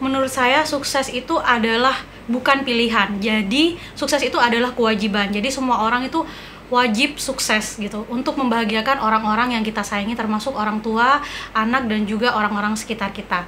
menurut saya sukses itu adalah bukan pilihan. Jadi sukses itu adalah kewajiban. Jadi semua orang itu wajib sukses gitu untuk membahagiakan orang-orang yang kita sayangi, termasuk orang tua, anak, dan juga orang-orang sekitar kita.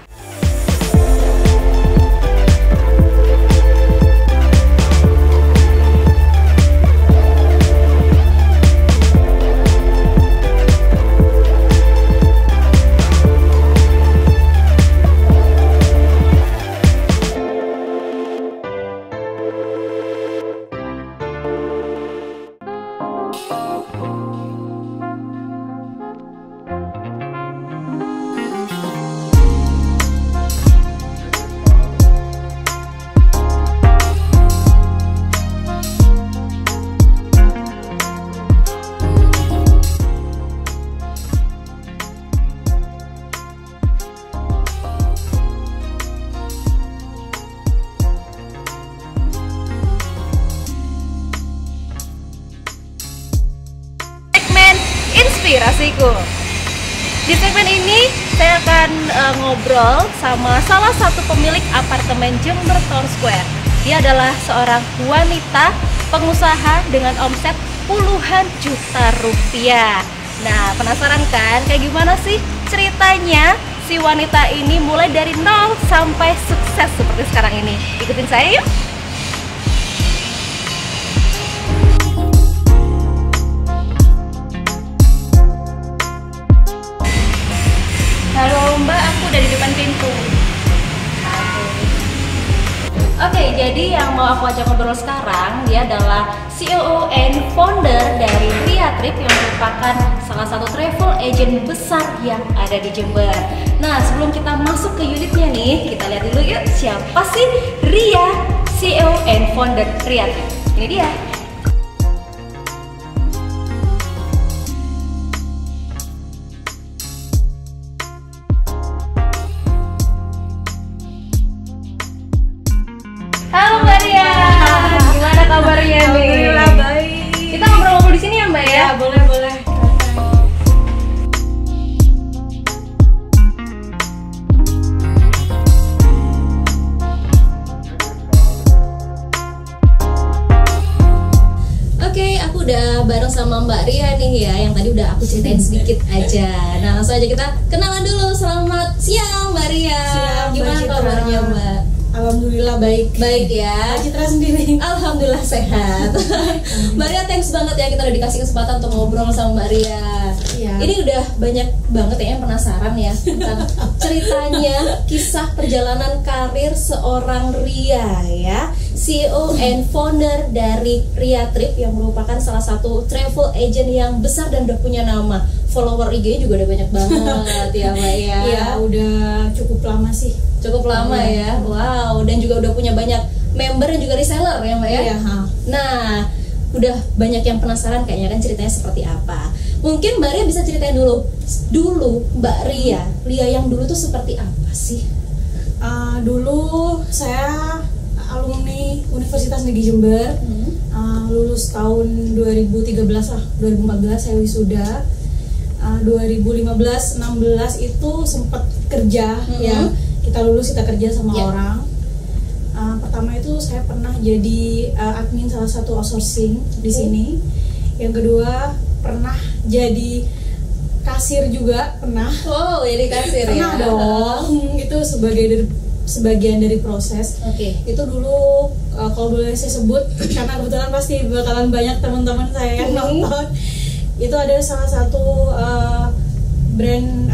Inspirasiku. Di segmen ini saya akan ngobrol sama salah satu pemilik apartemen Jember Town Square. Dia adalah seorang wanita pengusaha dengan omset puluhan juta rupiah. Nah, penasaran kan kayak gimana sih ceritanya si wanita ini mulai dari nol sampai sukses seperti sekarang ini? Ikutin saya yuk. Halo Mbak, aku udah di depan pintu. Oke, jadi yang mau aku ajak ngobrol sekarang, dia adalah CEO and founder dari Ria Trip yang merupakan salah satu travel agent besar yang ada di Jember. Nah, sebelum kita masuk ke unitnya nih, kita lihat dulu yuk siapa sih Ria, CEO and founder Ria Trip. Ini dia. Halo Mbak Ria, gimana kabarnya nih? Alhamdulillah baik. Kita ngobrol-ngobrol di sini ya Mbak ya? Boleh. Oke, aku udah bareng sama Mbak Ria nih ya, yang tadi udah aku ceritain sedikit aja. Nah, langsung aja kita kenalan dulu. Selamat siang Mbak Ria. Siang, Mbak Gimana Citra. kabarnya Mbak? Alhamdulillah baik. Baik ya. Citra sendiri. Alhamdulillah sehat. Mbak Ria, thanks banget ya kita udah dikasih kesempatan untuk ngobrol sama Mbak Ria. Iya. Ini udah banyak banget ya yang penasaran ya tentang ceritanya, kisah perjalanan karir seorang Ria ya, CEO and founder dari Ria Trip yang merupakan salah satu travel agent yang besar dan udah punya nama. Follower IG-nya juga udah banyak banget ya Mbak ya. Iya, udah cukup lama sih. Cukup lama ya. Wow, dan juga udah punya banyak member dan juga reseller ya Mbak ya. Iya, Nah, udah banyak yang penasaran kayaknya kan ceritanya seperti apa. Mungkin Mbak Ria bisa ceritain dulu Mbak Ria yang dulu tuh seperti apa sih? Dulu saya alumni Universitas Negeri Jember, lulus tahun 2013 lah, 2014 saya wisuda. 2015-16 itu sempat kerja ya, kita lulus kita kerja sama orang. Pertama itu saya pernah jadi admin salah satu outsourcing di sini. Yang kedua pernah jadi kasir juga, pernah. Oh, jadi kasir Pernah ya? dong. Itu sebagian dari proses. Oke. Itu dulu kalau boleh saya sebut karena kebetulan pasti bakalan banyak teman-teman saya yang nonton. Itu ada salah satu brand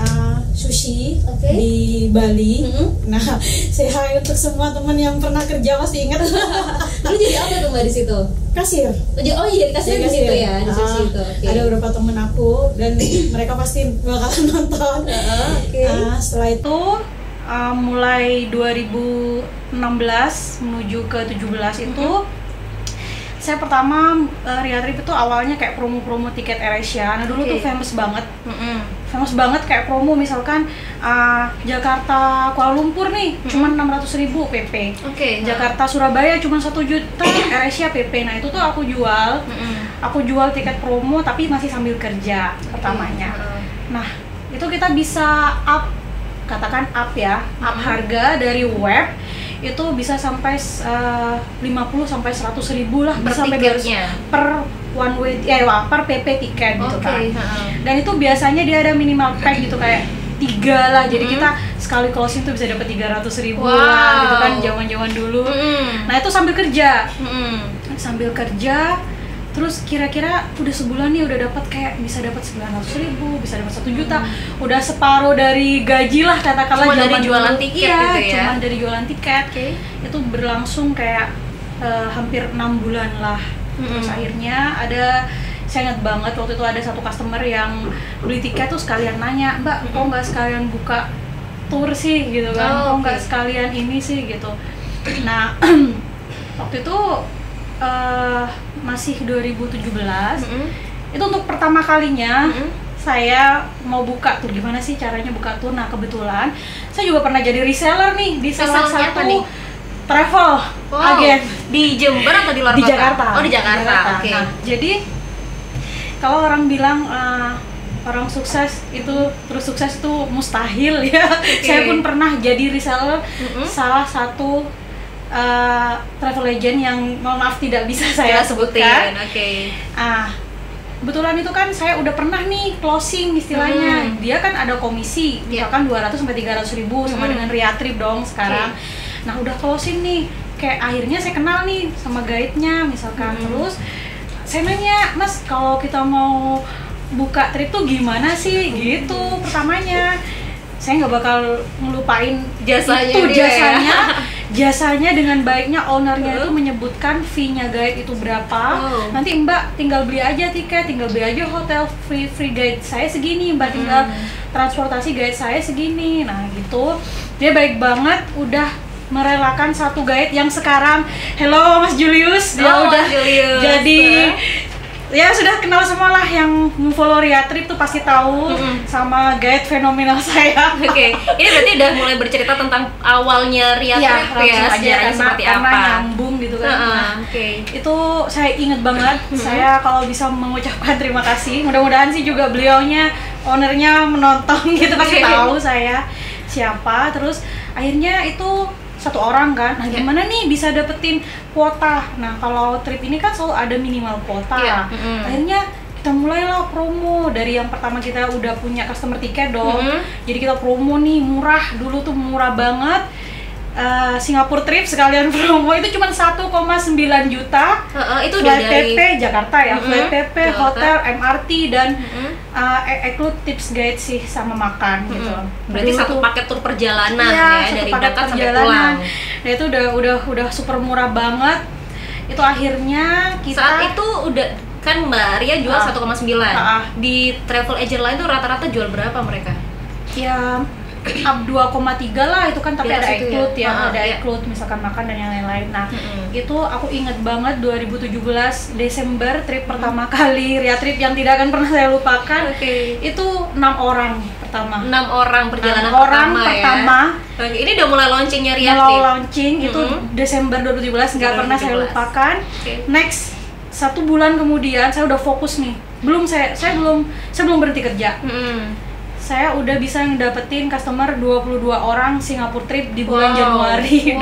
sushi di Bali. Nah, saya untuk semua teman yang pernah kerja pasti ingat. Lu jadi apa tuh Mbak di situ? Kasir. Oh iya, jadi kasir di situ ya, di sushi itu. Oke. Ada beberapa temen aku dan mereka pasti bakalan nonton. Oke. Setelah itu mulai 2016 menuju ke 17 itu saya pertama Ria Trip itu awalnya kayak promo-promo tiket AirAsia. Nah dulu tuh famous banget kayak promo misalkan Jakarta Kuala Lumpur nih cuma 600.000 PP. Jakarta Surabaya cuma 1 juta AirAsia PP. Nah itu tuh aku jual tiket promo tapi masih sambil kerja pertamanya. Nah itu kita bisa up katakan up ya, up harga dari web itu bisa sampai 50 sampai 100 ribu lah, per bisa sampai tiketnya? per one way per PP tiket gitu kan. Oke, Dan itu biasanya dia ada minimal pack gitu kayak 3 lah, jadi kita sekali closing tuh bisa dapat 300 ribu lah gitu kan, zaman dulu. Nah itu sambil kerja, terus kira-kira udah sebulan nih udah dapat kayak bisa dapat 900 ribu, bisa dapat 1 juta, udah separuh dari gaji lah katakanlah. Cuma dari jualan tiket gitu ya? Cuma dari jualan tiket. Itu berlangsung kayak hampir 6 bulan lah. Terus akhirnya saya ingat banget waktu itu ada satu customer yang beli tiket tuh sekalian nanya, Mbak, kok nggak sekalian buka tour sih gitu kan, kok nggak sekalian ini sih gitu. Nah waktu itu masih 2017, itu untuk pertama kalinya saya mau buka tour. Gimana sih caranya buka tour? Nah kebetulan saya juga pernah jadi reseller nih di salah satu travel agen di Jember atau di luar di kota? Jakarta. Oh di Jakarta. Oke. Nah, jadi kalau orang bilang orang sukses itu terus sukses itu mustahil ya. Saya pun pernah jadi reseller salah satu travel agent yang mohon maaf tidak bisa saya sebutkan. Kebetulan itu kan saya udah pernah nih closing istilahnya. Dia kan ada komisi, misalkan 200 sampai 300 ribu sama dengan Riatrip dong sekarang. Nah udah closing nih, kayak akhirnya saya kenal nih sama guide-nya misalkan. Terus saya nanya, Mas kalau kita mau buka trip tuh gimana sih gitu. Pertamanya saya nggak bakal ngelupain jasanya itu, dia jasanya dengan baiknya ownernya itu menyebutkan fee-nya guide itu berapa. Nanti Mbak tinggal beli aja tiket, tinggal beli aja hotel, free guide saya segini, Mbak tinggal transportasi guide saya segini. Nah gitu, dia baik banget, udah merelakan satu guide yang sekarang, hello Mas Julius, dia udah Julius. Jadi ya sudah kenal semua lah, yang follow Riatrip tuh pasti tahu sama guide fenomenal saya. Oke, ini berarti udah mulai bercerita tentang awalnya Riatrip ya, sejarahnya seperti apa? Karena nyambung gitu kan. Itu saya inget banget. Saya kalau bisa mengucapkan terima kasih. Mudah-mudahan sih juga beliaunya, ownernya menonton gitu, pasti tahu saya siapa. Terus akhirnya itu satu orang kan, nah gimana nih bisa dapetin kuota? Nah kalau trip ini kan selalu ada minimal kuota. Akhirnya kita mulailah promo. Dari yang pertama kita udah punya customer tiket dong, jadi kita promo nih murah, dulu tuh murah banget. Singapura trip sekalian promo itu cuma 1,9 juta. Itu flight dari PP Jakarta ya, flight PP, hotel, MRT dan include tips guide sih sama makan gitu. Berarti satu paket tur perjalanan ya, dari berangkat sampai pulang. Nah itu udah super murah banget. Itu akhirnya kita saat itu udah kan Mbak Ria jual 1,9. Di travel agent lain tuh rata-rata jual berapa mereka? Ya up 2,3 lah itu kan, tapi ada include ya, ada include misalkan makan dan yang lain-lain. Nah itu aku inget banget 2017 Desember trip pertama kali Riatrip yang tidak akan pernah saya lupakan. Itu 6 orang pertama. 6 orang perjalanan pertama ya. Ini udah mulai launchingnya Riatrip. Mulai launching itu Desember 2017, nggak pernah saya lupakan. Next 1 bulan kemudian saya udah fokus nih. Saya belum berhenti kerja. Saya udah bisa ngedapetin customer 22 orang Singapura trip di bulan Januari.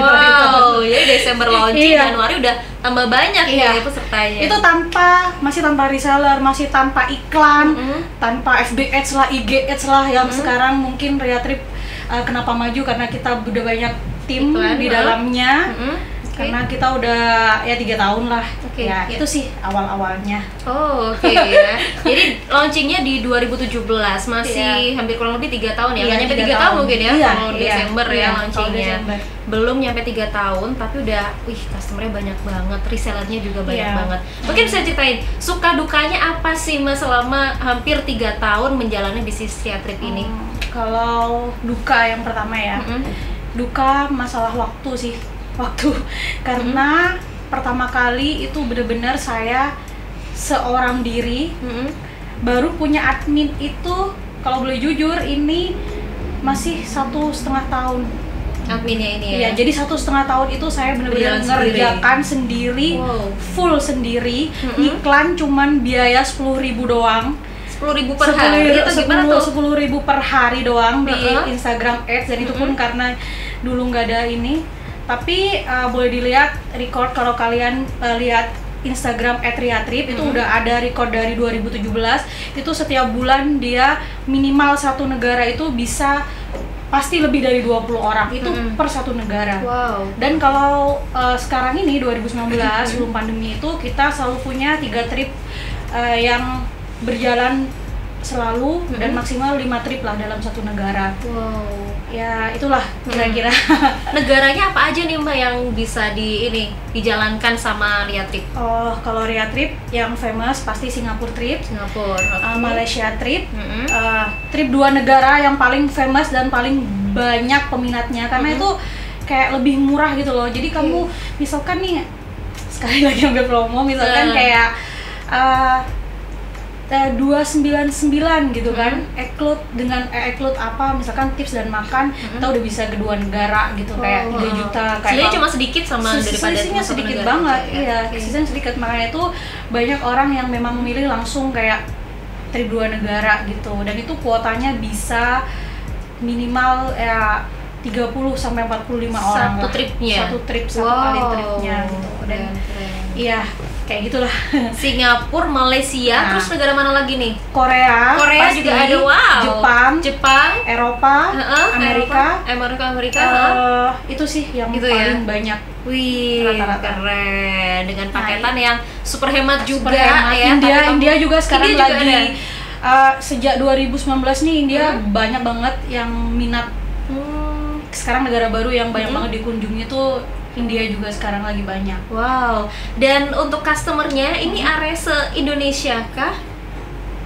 Ya Desember launching, Januari udah tambah banyak ya pesertanya. Itu masih tanpa reseller, masih tanpa iklan, tanpa FB Ads lah, IG Ads lah yang sekarang mungkin Riatrip kenapa maju karena kita udah banyak tim di dalamnya. Karena kita udah ya 3 tahun lah. Itu sih awal-awalnya. Ya. Jadi launchingnya di 2017, masih hampir kurang lebih 3 tahun ya. Nggak nyampe 3 tahun mungkin ya, kalau Desember ya launchingnya. Belum nyampe 3 tahun, tapi udah customernya banyak banget, resellernya juga banyak banget. Mungkin bisa ceritain suka dukanya apa sih Mas selama hampir 3 tahun menjalani bisnis Riatrip ini? Kalau duka yang pertama ya, duka masalah waktu sih. Karena pertama kali itu benar-benar saya seorang diri, baru punya admin itu kalau boleh jujur ini masih 1,5 tahun adminnya ini ya. Jadi 1,5 tahun itu saya benar-benar ngerjakan sendiri, full sendiri. Iklan cuman biaya 10.000 doang. 10.000 per hari itu gimana tuh? 10.000 per hari doang di Heeh. Instagram Ads, dan itu pun karena dulu nggak ada ini. Tapi boleh dilihat record kalau kalian lihat Instagram @riatrip itu udah ada record dari 2017. Itu setiap bulan dia minimal satu negara itu bisa pasti lebih dari 20 orang itu per satu negara. Wow. Dan kalau sekarang ini 2019 sebelum pandemi itu kita selalu punya 3 trip yang berjalan selalu dan maksimal 5 trip lah dalam satu negara. Wow. Ya itulah kira-kira. Negaranya apa aja nih Mbak yang bisa dijalankan sama Ria Trip? Oh, kalau Ria Trip yang famous pasti Singapura Trip, Singapura, Malaysia Trip, trip 2 negara yang paling famous dan paling banyak peminatnya karena itu kayak lebih murah gitu loh. Jadi kamu misalkan nih sekali lagi ambil promo, misalkan kayak 299 gitu kan, include dengan include apa misalkan tips dan makan, kita udah bisa ke 2 negara gitu, kayak 3 juta. Sebenarnya cuma sedikit sama daripada selisihnya sedikit banget, iya, selisihnya sedikit, makanya itu banyak orang yang memang memilih langsung kayak trip 2 negara gitu, dan itu kuotanya bisa minimal ya 30 sampai 45 orang satu lah. tripnya. Satu trip, satu kali tripnya gitu. Dan iya, kayak gitulah. Singapura, Malaysia, terus negara mana lagi nih? Korea pasti, juga ada. Wow. Jepang, Eropa, Amerika. Itu sih yang Itu paling banyak. Wih, Rata-rata. keren. Dengan paketan yang super hemat juga Super hemat. ya. India juga sekarang India juga lagi sejak 2019 nih India banyak banget yang minat. Sekarang negara baru yang banyak banget dikunjungi tuh India juga sekarang lagi banyak. Wow. Dan untuk customernya ini area se-Indonesia kah?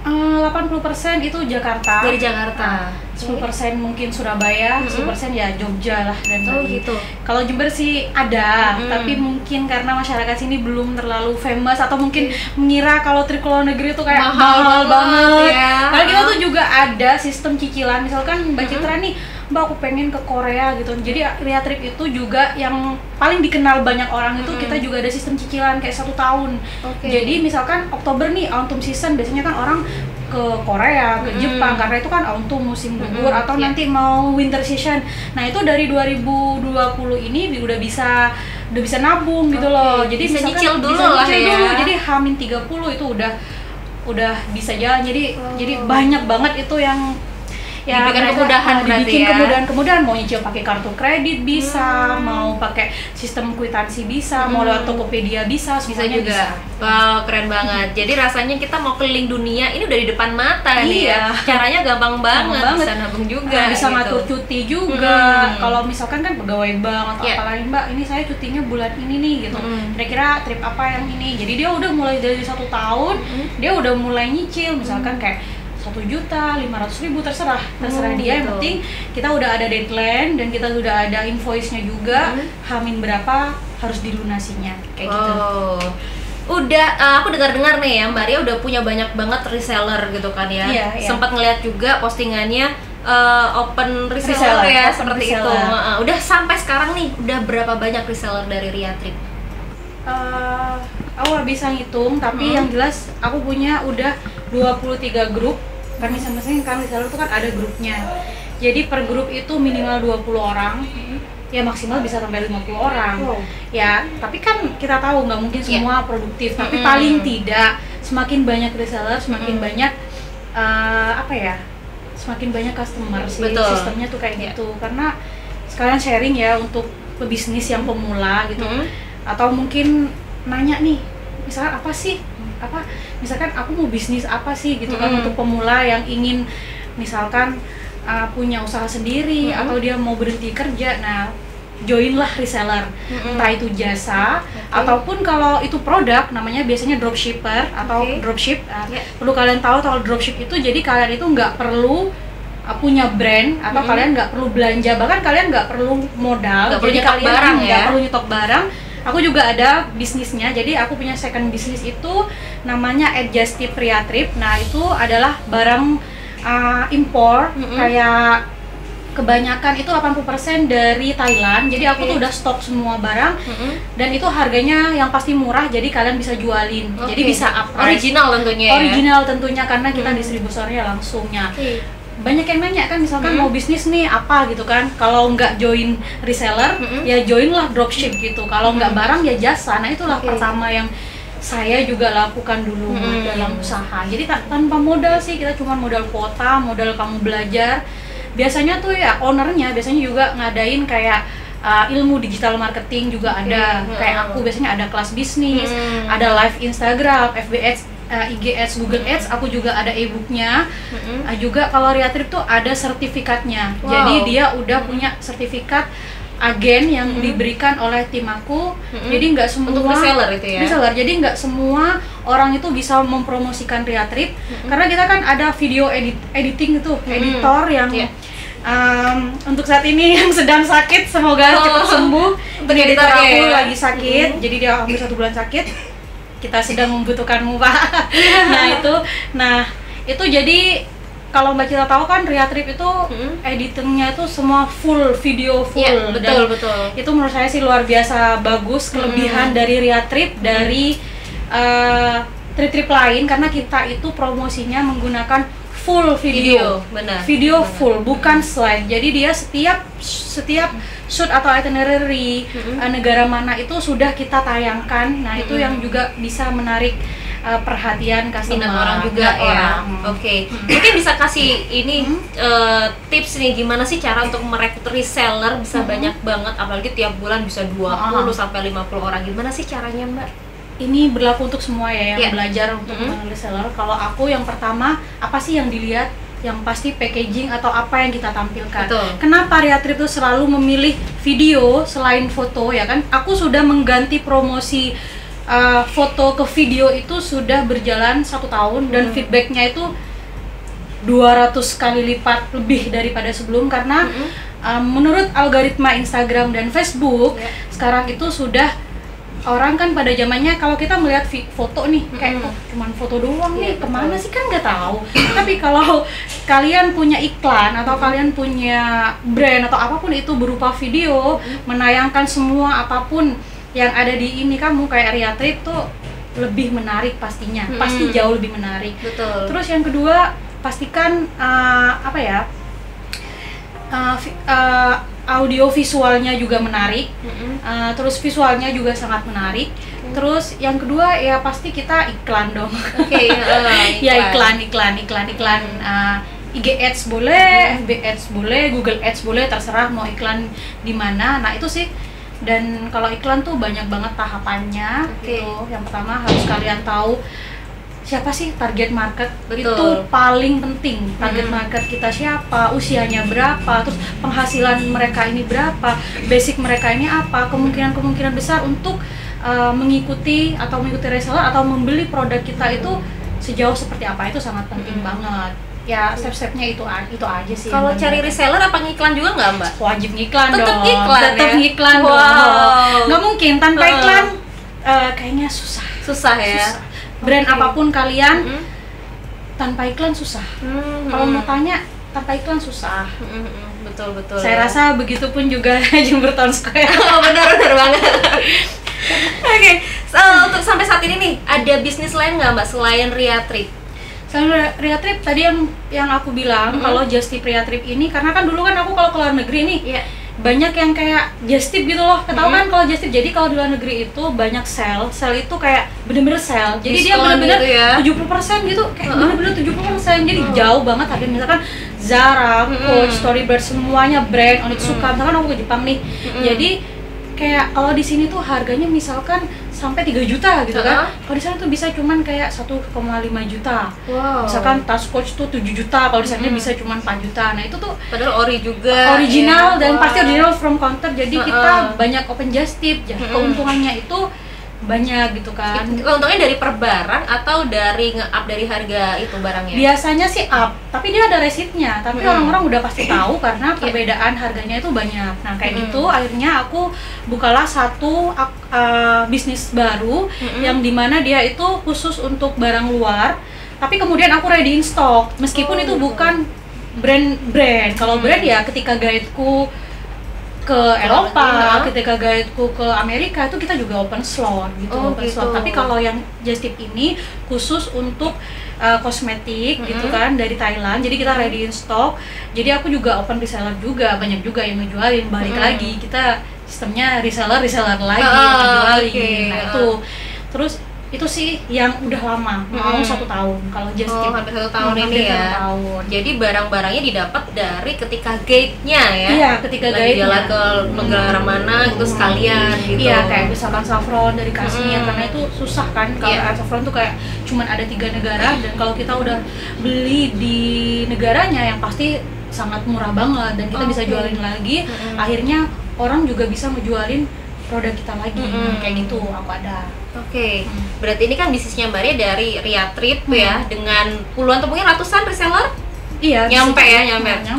80% itu Jakarta. Dari Jakarta. 10% mungkin Surabaya, 10% ya Jogja lah dan lagi. Gitu. Kalau Jember sih ada, tapi mungkin karena masyarakat sini belum terlalu famous atau mungkin mengira kalau trip ke luar negeri itu kayak mahal banget. Ya. Karena kita tuh juga ada sistem cicilan. Misalkan Mbak Citra nih, Mbak aku pengen ke Korea gitu. Jadi Ria Trip itu juga yang paling dikenal banyak orang itu kita juga ada sistem cicilan kayak 1 tahun. Jadi misalkan Oktober nih autumn season, biasanya kan orang ke Korea, ke Jepang karena itu kan autumn musim gugur atau nanti mau winter season. Nah, itu dari 2020 ini udah bisa nabung gitu loh. Jadi bisa misalkan nyicil dulu bisa lah nyicil ya. dulu. Jadi H-30 itu udah bisa jalan. Jadi banyak banget itu yang dibikin mereka, kemudahan berarti dibikin ya. kemudahan mau nyicil pakai kartu kredit bisa, mau pakai sistem kwitansi bisa, mau lewat Tokopedia bisa, semuanya juga. Wow, keren banget. Jadi rasanya kita mau keliling dunia ini udah di depan mata nih ya. Caranya gampang banget. Bisa nabung juga. Bisa gitu. ngatur cuti juga. Kalau misalkan kan pegawai bank atau apalagi Mbak, ini saya cutinya bulan ini nih gitu. Kira-kira trip apa yang ini? Jadi dia udah mulai dari 1 tahun, dia udah mulai nyicil misalkan kayak 1.500.000 terserah dia, yang penting kita udah ada deadline dan kita udah ada invoice-nya juga, Hamin berapa harus dilunasinya kayak gitu. Udah aku dengar-dengar nih ya Mbak Ria udah punya banyak banget reseller gitu kan ya. Sempat ngeliat juga postingannya open reseller ya, seperti itu. Udah sampai sekarang nih udah berapa banyak reseller dari Ria Trip? Aku nggak bisa ngitung, tapi yang jelas aku punya udah 23 grup. Kan masing-masing kan reseller itu kan ada grupnya. Jadi per grup itu minimal 20 orang. Ya maksimal bisa sampai 50 orang. Ya, tapi kan kita tahu nggak mungkin semua produktif, tapi paling tidak semakin banyak reseller, semakin banyak semakin banyak customer sih. Sistemnya tuh kayak gitu. Karena sekalian sharing ya untuk pebisnis yang pemula gitu. Atau mungkin nanya nih, misalkan misalkan aku mau bisnis apa sih gitu kan, untuk pemula yang ingin misalkan punya usaha sendiri atau dia mau berhenti kerja. Nah, joinlah reseller, entah itu jasa ataupun kalau itu produk, namanya biasanya dropshipper atau dropship. Perlu kalian tahu kalau dropship itu jadi kalian itu nggak perlu punya brand atau kalian nggak perlu belanja, bahkan kalian nggak perlu modal, jadi kalian nggak perlu nyetok barang. Aku juga ada bisnisnya, jadi aku punya second bisnis itu namanya Adjustive Ria Trip. Nah, itu adalah barang impor kayak kebanyakan itu 80% dari Thailand. Jadi aku tuh udah stok semua barang dan itu harganya yang pasti murah, jadi kalian bisa jualin. Jadi bisa up price. Original tentunya ya? Original tentunya karena kita distributornya langsungnya. Banyak yang nanya kan, misalkan mau bisnis nih apa gitu kan, kalau nggak join reseller ya join lah dropship gitu, kalau nggak barang ya jasa. Nah itulah pertama yang saya juga lakukan dulu dalam usaha. Jadi tanpa modal sih, kita cuma modal kuota, modal kamu belajar. Biasanya tuh ya ownernya biasanya juga ngadain kayak ilmu digital marketing juga ada. Kayak aku biasanya ada kelas bisnis, ada live Instagram, FB Ads, IG Ads, Google Ads, aku juga ada e-booknya. Juga kalau Riatrip tuh ada sertifikatnya. Jadi dia udah punya sertifikat agen yang diberikan oleh tim aku. Jadi nggak semua untuk reseller itu ya? Reseller, jadi nggak semua orang itu bisa mempromosikan Riatrip. Karena kita kan ada video editing itu, editor yang untuk saat ini yang sedang sakit, semoga cepat sembuh. Untuk editor aku lagi sakit, jadi dia hampir 1 bulan sakit. Kita sedang membutuhkanmu, Pak. Nah itu jadi kalau Mbak Cita tahu kan Riatrip itu editingnya itu semua full video full. Betul, betul. Itu menurut saya sih luar biasa bagus, kelebihan dari Riatrip dari trip-trip lain, karena kita itu promosinya menggunakan full video. Benar. Video full, bukan slide. Jadi dia setiap shoot atau itinerary negara mana itu sudah kita tayangkan. Nah, itu yang juga bisa menarik perhatian customer, minat orang juga ya. Oke. Mungkin bisa kasih ini tips nih, gimana sih cara untuk merekrut reseller bisa banyak banget, apalagi tiap bulan bisa 20 sampai 50 orang. Gimana sih caranya, Mbak? Ini berlaku untuk semua ya yang belajar untuk reseller. Kalau aku yang pertama, apa sih yang dilihat? Yang pasti packaging atau apa yang kita tampilkan. Kenapa Riatrip itu selalu memilih video selain foto ya kan? Aku sudah mengganti promosi foto ke video itu sudah berjalan 1 tahun dan feedbacknya itu 200 kali lipat lebih daripada sebelum, karena menurut algoritma Instagram dan Facebook sekarang itu sudah orang kan pada zamannya kalau kita melihat foto nih kayak cuman foto doang nih, kemana sih kan nggak tahu. Tapi kalau kalian punya iklan atau kalian punya brand atau apapun itu berupa video, menayangkan semua apapun yang ada di ini, kamu kayak Riatrip tuh lebih menarik pastinya, pasti jauh lebih menarik. Betul. Terus yang kedua, pastikan audio visualnya juga menarik, terus visualnya juga sangat menarik. Terus yang kedua ya pasti kita iklan dong. Ya iklan. IG Ads boleh, FB Ads boleh, Google Ads boleh, terserah mau iklan di mana. Nah itu sih. Dan kalau iklan tuh banyak banget tahapannya. Gitu. Yang pertama harus kalian tahu siapa sih target market. Itu paling penting. Target market kita siapa, usianya berapa, terus penghasilan mereka ini berapa, basic mereka ini apa, kemungkinan besar untuk mengikuti reseller atau membeli produk kita itu sejauh seperti apa, itu sangat penting banget. Ya step-stepnya itu aja sih. Kalau cari reseller apa ngiklan juga nggak, Mbak? Wajib ngiklan dong. Tetap ngiklan dong. Nggak mungkin tanpa iklan, kayaknya susah. Susah ya. Brand apapun kalian tanpa iklan susah. Kalau mau tanya tanpa iklan susah. Betul. Saya rasa begitupun juga Jember Town Square. Benar banget. Oke. Untuk sampai saat ini nih, ada bisnis lain nggak, Mbak, selain Riatrip? Riatrip tadi yang aku bilang, kalau Just Tip Riatrip ini, karena kan dulu kan aku kalau ke luar negeri nih banyak yang kayak Just Tip gitu loh. Tahu kan kalau Just Tip, jadi kalau di luar negeri itu banyak sale itu kayak bener-bener sale, jadi dia bener-bener gitu 70% gitu, kayak bener-bener 70%, jadi jauh banget harga. Misalkan Zara, Coach, Storybird, semuanya brand Onitsuka. Misalkan aku ke Jepang nih, jadi kayak kalau di sini tuh harganya misalkan sampai 3 juta gitu kan. Kalau di sana tuh bisa cuman kayak 1,5 juta. Misalkan tas Coach tuh 7 juta, kalau di sana bisa cuman 4 juta. Nah, itu tuh padahal ori juga. Original dan pasti original from counter. Jadi kita banyak open Just Tip. Keuntungannya itu banyak gitu kan. Untungnya dari per barang atau dari nge-up dari harga itu barangnya? Biasanya sih up, tapi dia ada resitnya. Tapi orang-orang udah pasti tahu karena perbedaan harganya itu banyak. Nah kayak gitu akhirnya aku bukalah satu bisnis baru yang dimana dia itu khusus untuk barang luar. Tapi kemudian aku ready in stock, meskipun itu bukan brand. Kalau brand ya ketika guideku ke Eropa, ketika guideku ke Amerika itu kita juga open slot gitu, open slot. Tapi kalau yang Just Tip ini khusus untuk kosmetik gitu kan dari Thailand. Jadi kita ready in stock. Jadi aku juga open reseller juga, banyak juga yang ngejualin. Balik lagi kita sistemnya reseller lagi ngejualin. Nah itu terus itu sih yang udah lama, mau 1 tahun kalau Just Tip. Hampir 1 tahun ini ya. Jadi barang-barangnya didapat dari ketika gate-nya ya. Iya, ketika lagi gate-nya. jalan ke negara mana gitu sekalian gitu. Iya, kayak misalkan saffron dari Kashmir, karena itu susah kan kalau saffron tuh kayak cuman ada 3 negara, dan kalau kita udah beli di negaranya yang pasti sangat murah banget dan kita bisa jualin lagi. Akhirnya orang juga bisa ngejualin produk kita lagi. Kayak gitu aku ada. Berarti ini kan bisnisnya Mbak Ria dari Ria Trip ya, dengan puluhan atau mungkin ratusan reseller? Iya, nyampe.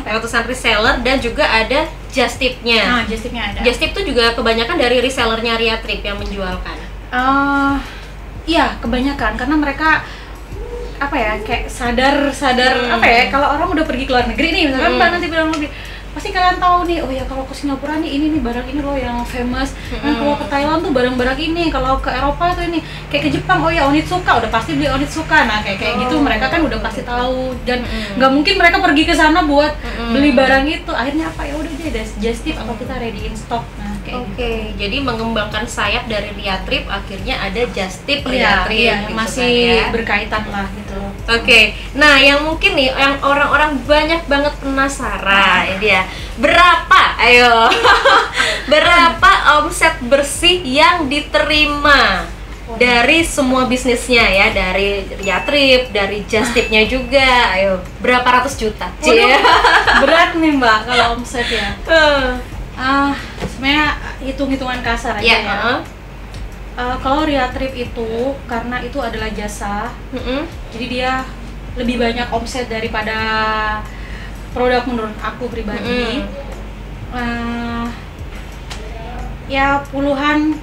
Ratusan reseller, dan juga ada Just Tip-nya. Nah, Just Tip-nya ada. Just Tip tuh juga kebanyakan dari resellernya Ria Trip yang menjualkan. Iya, kebanyakan karena mereka apa ya, kayak sadar apa ya, kalau orang udah pergi ke luar negeri nih, misalkan Mbak nanti bilang lebih pasti kalian tahu nih, oh ya kalau ke Singapura nih ini nih barang ini loh yang famous. Nah kalau ke Thailand tuh barang-barang ini, kalau ke Eropa tuh ini, kayak ke Jepang oh ya Onitsuka, udah pasti beli Onitsuka. Nah kayak gitu mereka kan udah pasti tahu, dan nggak mungkin mereka pergi ke sana buat beli barang itu. Akhirnya apa, ya udah deh Just Tip atau kita ready in stock. Nah kayak jadi mengembangkan sayap dari Ria Trip, akhirnya ada Just Tip Ria Trip gitu masih kan, berkaitan lah gitu. Nah yang mungkin nih yang orang-orang banyak banget penasaran ini ya, berapa omset bersih yang diterima dari semua bisnisnya ya, dari Ria Trip, dari Just Tip-nya juga. Ayo, berapa ratus juta? Berat nih Mbak kalau omset ya. Sebenarnya hitung-hitungan kasar aja ya. Kalau Ria Trip itu karena itu adalah jasa, jadi dia lebih banyak omset daripada produk menurut aku pribadi. Ya puluhan,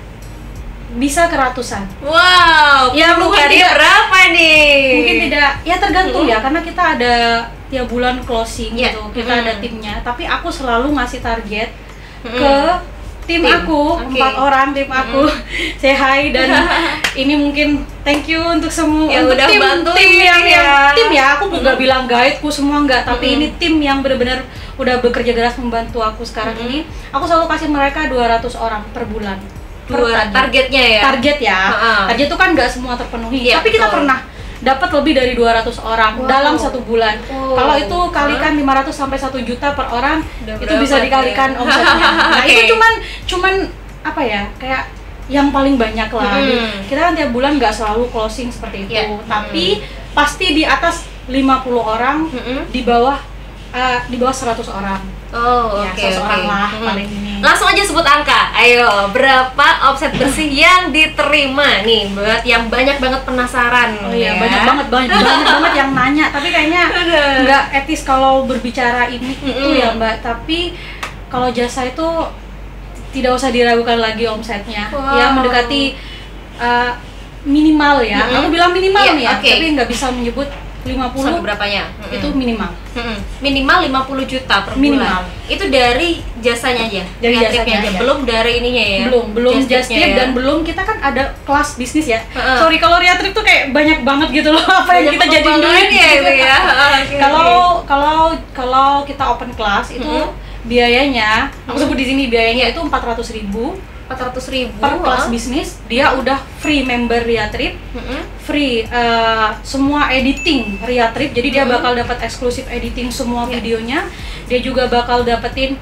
bisa ke ratusan. Wow, ya mungkin tidak, berapa nih? Mungkin tidak, ya tergantung ya, karena kita ada tiap bulan closing gitu, kita ada timnya. Tapi aku selalu ngasih target ke tim aku, 4 orang tim aku. Say hi, dan ini mungkin thank you untuk semua yang untuk udah tim ya, aku nggak bilang guideku semua nggak, tapi ini tim yang benar-benar udah bekerja keras membantu aku sekarang ini. Aku selalu kasih mereka 200 orang per bulan. Targetnya ya? Target itu kan nggak semua terpenuhi, tapi kita pernah dapat lebih dari 200 orang dalam 1 bulan. Kalau itu kalikan 500 sampai 1 juta per orang, itu bisa dikalikan omsetnya. Nah itu cuman apa ya, kayak yang paling banyak lah. Kita kan tiap bulan nggak selalu closing seperti itu, tapi pasti di atas 50 orang, di bawah 100 orang. 100 orang lah paling ini. Langsung aja sebut angka. Ayo, berapa omset bersih yang diterima nih buat yang banyak banget penasaran. Banyak banget yang nanya, tapi kayaknya nggak etis kalau berbicara ini itu ya Mbak. Tapi kalau jasa itu tidak usah diragukan lagi omsetnya. Ya mendekati minimal ya. Aku bilang minimal nih ya, tapi nggak bisa menyebut 50 sampai berapanya? Itu minimal. Minimal 50 juta per bulan. Itu dari jasanya aja. Dari jasanya aja. Belum dari ininya ya. Belum Just Tip dan belum kita kan ada kelas bisnis ya. Sorry kalau Ria Trip tuh kayak banyak banget gitu loh apa yang kita jadiin duit ya itu ya. Kalau kita open kelas itu biayanya, aku sebut di sini biayanya itu 400.000 per kelas bisnis. Dia udah free member Ria Trip, free semua editing Ria Trip. Jadi dia bakal dapat eksklusif editing semua videonya. Dia juga bakal dapetin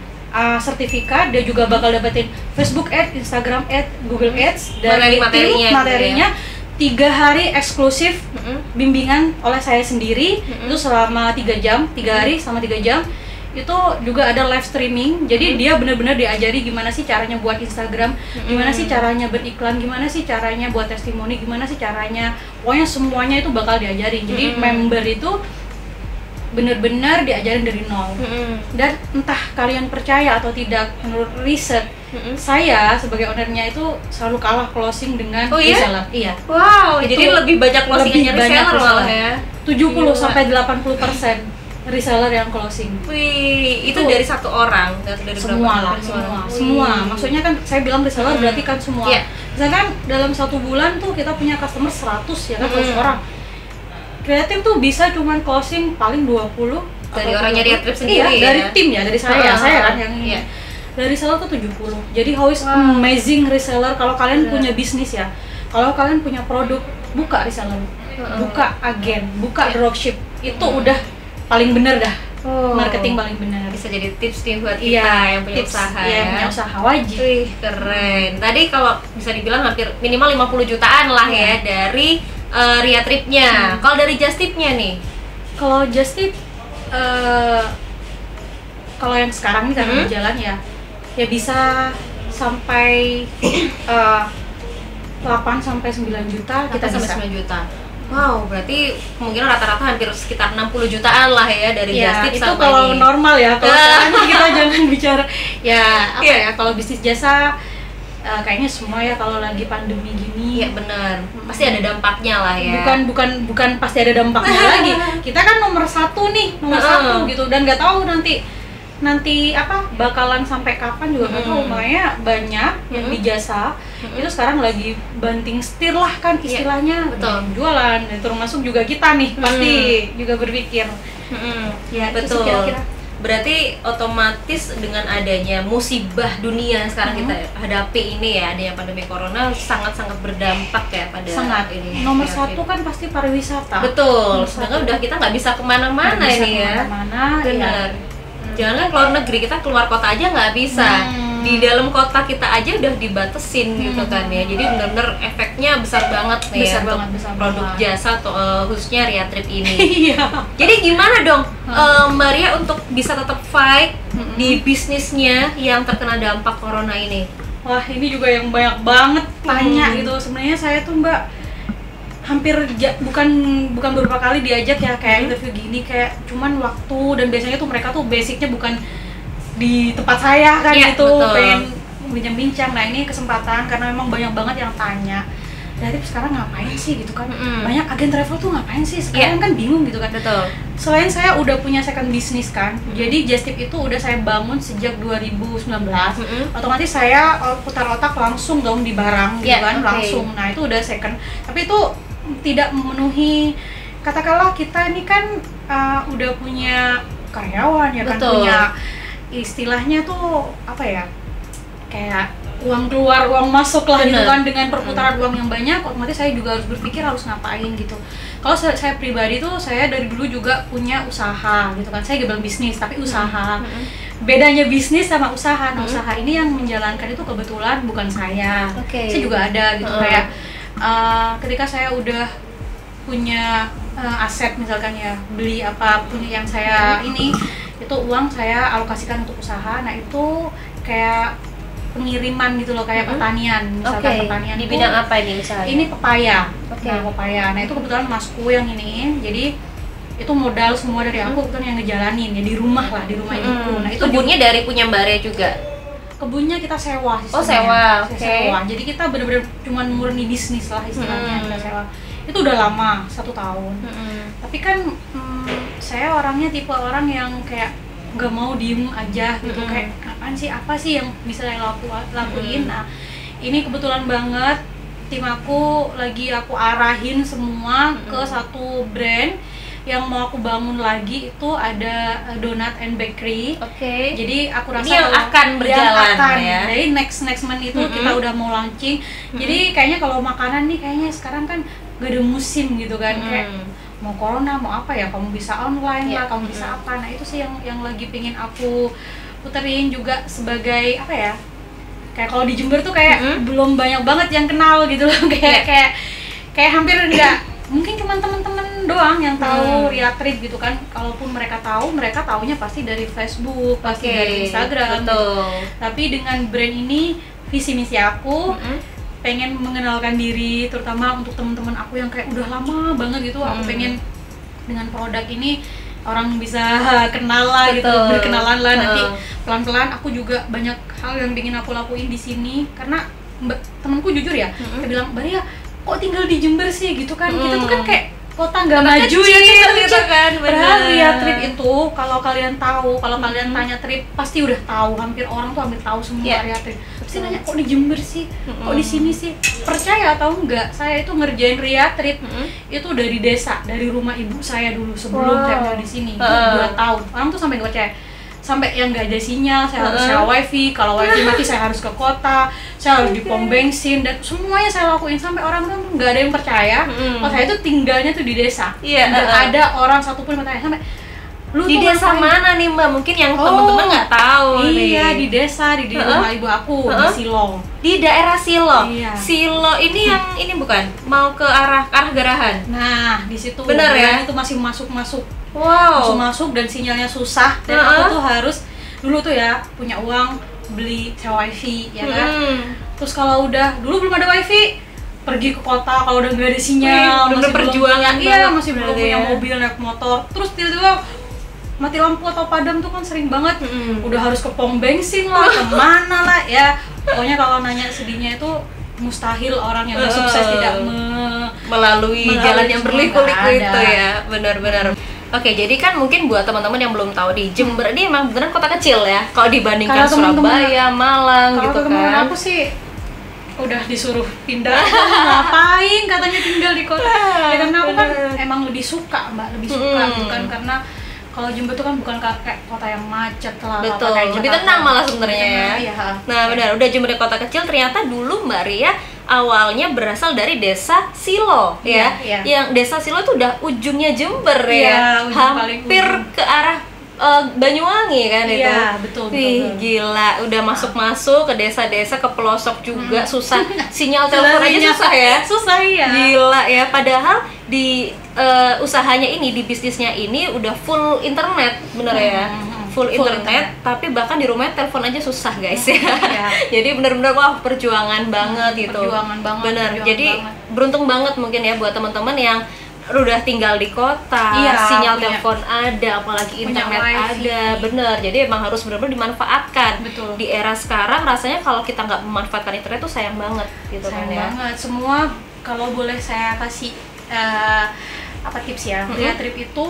sertifikat. Dia juga bakal dapetin Facebook Ads, Instagram Ads, Google Ads dari materinya. 3 hari eksklusif bimbingan oleh saya sendiri, itu selama 3 jam, 3 hari sama 3 jam. Itu juga ada live streaming, jadi dia benar-benar diajari gimana sih caranya buat Instagram, gimana sih caranya beriklan, gimana sih caranya buat testimoni, gimana sih caranya, pokoknya semuanya itu bakal diajarin. Jadi member itu benar-benar diajarin dari nol. Dan entah kalian percaya atau tidak, menurut riset saya sebagai ownernya itu selalu kalah closing dengan reseller. Iya. Wow, jadi lebih banyak closingnya reseller malah ya. 70 sampai 80%. reseller yang closing. Wih, itu dari satu orang, dari semua lah, semua. Maksudnya kan saya bilang reseller berarti kan semua. Yeah. Misalkan dalam 1 bulan tuh kita punya customer 100 ya kan, 100 orang. Kreatif tuh bisa cuman closing paling 20 dari orangnya Riatrip sendiri. Iya, dari tim ya, dari saya kan yang ini. Dari reseller tuh 70. Jadi how is amazing reseller kalau kalian punya bisnis ya. Kalau kalian punya produk, buka reseller. Buka agen, buka dropship. Itu udah paling bener dah. Marketing paling benar. Bisa jadi tips nih buat kita yang punya usaha yang punya usaha wajib. Wih, keren. Tadi kalau bisa dibilang hampir minimal 50 jutaan lah ya dari Riatripnya. Kalau dari Just Tip-nya nih? Kalau Just Tip kalau yang sekarang nih karena jalan ya bisa sampai 8 sampai 9 juta kita sampai bisa. 9 juta. Wow, berarti kemungkinan rata-rata hampir sekitar 60 jutaan lah ya dari Just Tip itu sampai kalau ini. Normal ya, kalau sekarang kita jangan bicara ya kalau bisnis jasa kayaknya semua ya kalau lagi pandemi gini. Iya benar, pasti ada dampaknya lah ya. Bukan pasti ada dampaknya lagi. Kita kan nomor satu gitu dan nggak tahu nanti apa bakalan sampai kapan juga nggak tahu. Makanya banyak yang di jasa itu sekarang lagi banting setir lah kan istilahnya. Betul. Jualan, dan termasuk juga kita nih pasti juga berpikir. Ya betul. Kira-kira. Berarti otomatis dengan adanya musibah dunia yang sekarang kita hadapi ini ya, adanya pandemi corona sangat-sangat berdampak ya pada ini. Nomor satu kan pasti pariwisata. Betul. Sedangkan udah kita nggak bisa kemana-mana ini ya. Benar. Jangan keluar negeri, kita keluar kota aja nggak bisa. Di dalam kota kita aja udah dibatesin gitu kan ya. Jadi benar-benar efeknya besar banget nih besar untuk besar produk banget. jasa atau khususnya Riatrip ini. Iya. Jadi gimana dong Mbak Ria untuk bisa tetap fight di bisnisnya yang terkena dampak corona ini? Wah, ini juga yang banyak banget tanya gitu. Sebenarnya saya tuh Mbak hampir bukan beberapa kali diajak ya kayak interview gini, kayak cuman waktu, dan biasanya tuh mereka tuh basicnya bukan di tempat saya kan gitu, pengen bincang-bincang. Nah ini kesempatan karena memang banyak banget yang tanya, dari sekarang ngapain sih gitu kan, banyak agen travel tuh ngapain sih sekarang kan bingung gitu kan. Betul. Selain saya udah punya second bisnis kan, jadi Just Tip itu udah saya bangun sejak 2019. Otomatis saya putar otak langsung dong di barang gitu kan, langsung. Nah itu udah second, tapi itu tidak memenuhi, katakanlah kita ini kan udah punya karyawan ya kan. Betul. Punya istilahnya tuh apa ya, kayak uang keluar uang masuk lah gitu kan, dengan perputaran uang yang banyak, otomatis saya juga harus berpikir harus ngapain gitu. Kalau saya pribadi tuh saya dari dulu juga punya usaha gitu kan, saya gak bilang bisnis tapi usaha. Bedanya bisnis sama usaha, nah usaha ini yang menjalankan itu kebetulan bukan saya. Saya juga ada gitu kayak ketika saya udah punya aset misalkan ya, beli apa pun yang saya ini, itu uang saya alokasikan untuk usaha. Nah itu kayak pengiriman gitu loh, kayak pertanian misalkan. Pertanian di bidang apa ini usahanya? Ini pepaya. Nah pepaya, nah itu kebetulan masku yang ini, jadi itu modal semua dari aku kan yang ngejalanin ya, di rumah lah, di rumah ibuku. Nah itu kebunnya dari punya Mbak Ria juga? Kebunnya kita sewa. Sewa. Sewa. Jadi kita benar-benar cuma murni bisnis lah istilahnya, kita sewa. Itu udah lama, 1 tahun. Tapi kan saya orangnya tipe orang yang kayak nggak mau diem aja gitu, kayak apaan sih, apa sih yang bisa saya lakuin. Nah ini kebetulan banget tim aku lagi aku arahin semua ke satu brand yang mau aku bangun lagi, itu ada Donut and Bakery. Jadi aku rasa ini yang akan berjalan ya. Jadi next month itu kita udah mau launching. Jadi kayaknya kalau makanan nih kayaknya sekarang kan gak ada musim gitu kan, kayak mau corona mau apa ya, kamu bisa online lah, kamu bisa apa. Nah itu sih yang lagi pengen aku puterin juga sebagai apa ya, kayak kalau di Jember tuh kayak belum banyak banget yang kenal gitu loh, kayak hampir enggak, mungkin cuma teman-teman doang yang tahu Riatrip gitu kan. Kalaupun mereka tahu, mereka taunya pasti dari Facebook, pasti dari Instagram. Gitu. Tapi dengan brand ini, visi misi aku pengen mengenalkan diri, terutama untuk teman-teman aku yang kayak udah lama banget gitu. Aku pengen dengan produk ini orang bisa kenal lah gitu, berkenalan lah. Nanti pelan-pelan aku juga banyak hal yang ingin aku lakuin di sini, karena temanku jujur ya, dia bilang, Mbak Ria, kok tinggal di Jember sih gitu kan. Kita tuh kan kayak kota nggak maju kecil, ya gitu kan, padahal bener. Ria Trip itu kalau kalian tahu, kalau kalian tanya Trip pasti udah tahu, hampir orang tuh hampir tahu semua Ria Trip. Pasti nanya kok di Jember sih, kok di sini sih. Percaya atau enggak, saya itu ngerjain Ria Trip itu dari desa, dari rumah ibu saya dulu sebelum saya mau di sini. Itu 2 tahun. Orang tuh sampai nggak percaya. Sampai yang nggak ada sinyal, saya harus sewa wifi. Kalau wifi mati, saya harus ke kota, saya harus di pom bensin, dan semuanya saya lakuin. Sampai orang-orang tuh nggak ada yang percaya kalau saya itu tinggalnya tuh di desa. Nggak ada orang satupun yang bertanya sampai lu di tuh desa ngapain? mana nih Mbak? Mungkin yang teman-teman nggak tahu Iya, nih. di desa, di rumah ibu aku, di Silong. Di daerah Silo. Iya. Silo ini yang ini bukan mau ke arah Garahan. Nah, di situ Bener ya? itu masih masuk Wow. masuk dan sinyalnya susah, dan aku tuh harus dulu tuh ya punya uang beli sewa wifi ya kan. Terus kalau udah dulu belum ada wifi, pergi ke kota kalau udah nggak ada sinyal, bener-bener perjuangan iya banget masih belum berarti punya ya. mobil, naik motor, terus tiba-tiba mati lampu atau padam tuh kan sering banget. Udah harus ke pom bensin lah, kemana lah ya. Pokoknya kalau nanya sedihnya itu mustahil orang yang sukses tidak melalui jalan yang semua, berliku-liku nggak itu ada. ya, benar-benar. Oke, jadi kan mungkin buat teman-teman yang belum tahu di Jember ini emang beneran kota kecil ya. Kalau dibandingkan Kalau teman-teman- Surabaya, Malang Kalau gitu temen kan. aku sih udah disuruh pindah, ngapain katanya tinggal di kota. Ya karena aku kan emang lebih suka Mbak, lebih suka bukan karena kalau Jember itu kan bukan kayak kota yang macet lah, Betul, kayak lebih Jakarta. tenang malah sebenarnya ya. Iya. Nah, benar. Udah Jember kota kecil, ternyata dulu Mbak Ria awalnya berasal dari desa Silo ya. Iya. Yang desa Silo itu udah ujungnya Jember Iya, ya. ujung paling Hampir ujung. ke arah Banyuwangi kan itu. Iya, betul. Wih, gila, udah masuk ke desa-desa, ke pelosok juga susah. Sinyal telepon aja susah ya. Susah ya. Gila ya, padahal di usahanya ini, di bisnisnya ini udah full internet, bener ya? Full internet, tapi bahkan di rumahnya telepon aja susah guys ya. Iya. Jadi bener-bener wah perjuangan banget gitu. Perjuangan banget. Bener, perjuangan jadi banget. beruntung banget mungkin ya buat teman-teman yang udah tinggal di kota, Iya, sinyal punya- telepon ada, apalagi punya internet wifi. ada, bener. Jadi emang harus benar-benar dimanfaatkan. Betul. Di era sekarang rasanya kalau kita nggak memanfaatkan internet tuh sayang banget gitu Sayang kan ya. banget. Semua kalau boleh saya kasih apa tips ya, Ria Trip itu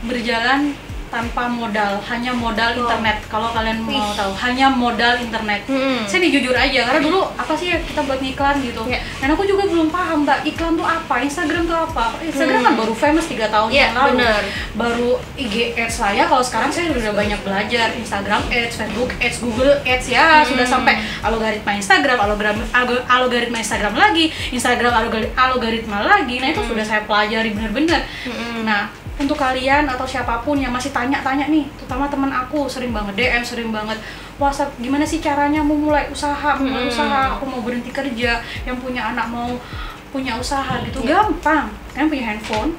berjalan tanpa modal, hanya modal internet. Kalau kalian mau tahu, hanya modal internet. Saya nih jujur aja, karena dulu apa sih ya kita buat iklan gitu. Iya. Dan aku juga belum paham Mbak, iklan tuh apa, Instagram tuh apa. Instagram kan baru famous 3 tahun Iya, yang lalu. bener. Baru IG Ads lah ya. Kalau sekarang saya udah banyak belajar Instagram Ads, Facebook Ads, Google Ads ya. Sudah sampai algoritma Instagram, algoritma Instagram lagi, Instagram algoritma lagi. Nah itu sudah saya pelajari bener-bener. Nah untuk kalian atau siapapun yang masih tanya-tanya nih, terutama teman aku sering banget DM, sering banget WhatsApp, gimana sih caranya mau mulai usaha, aku mau berhenti kerja, yang punya anak mau punya usaha gitu. Gampang, kalian punya handphone,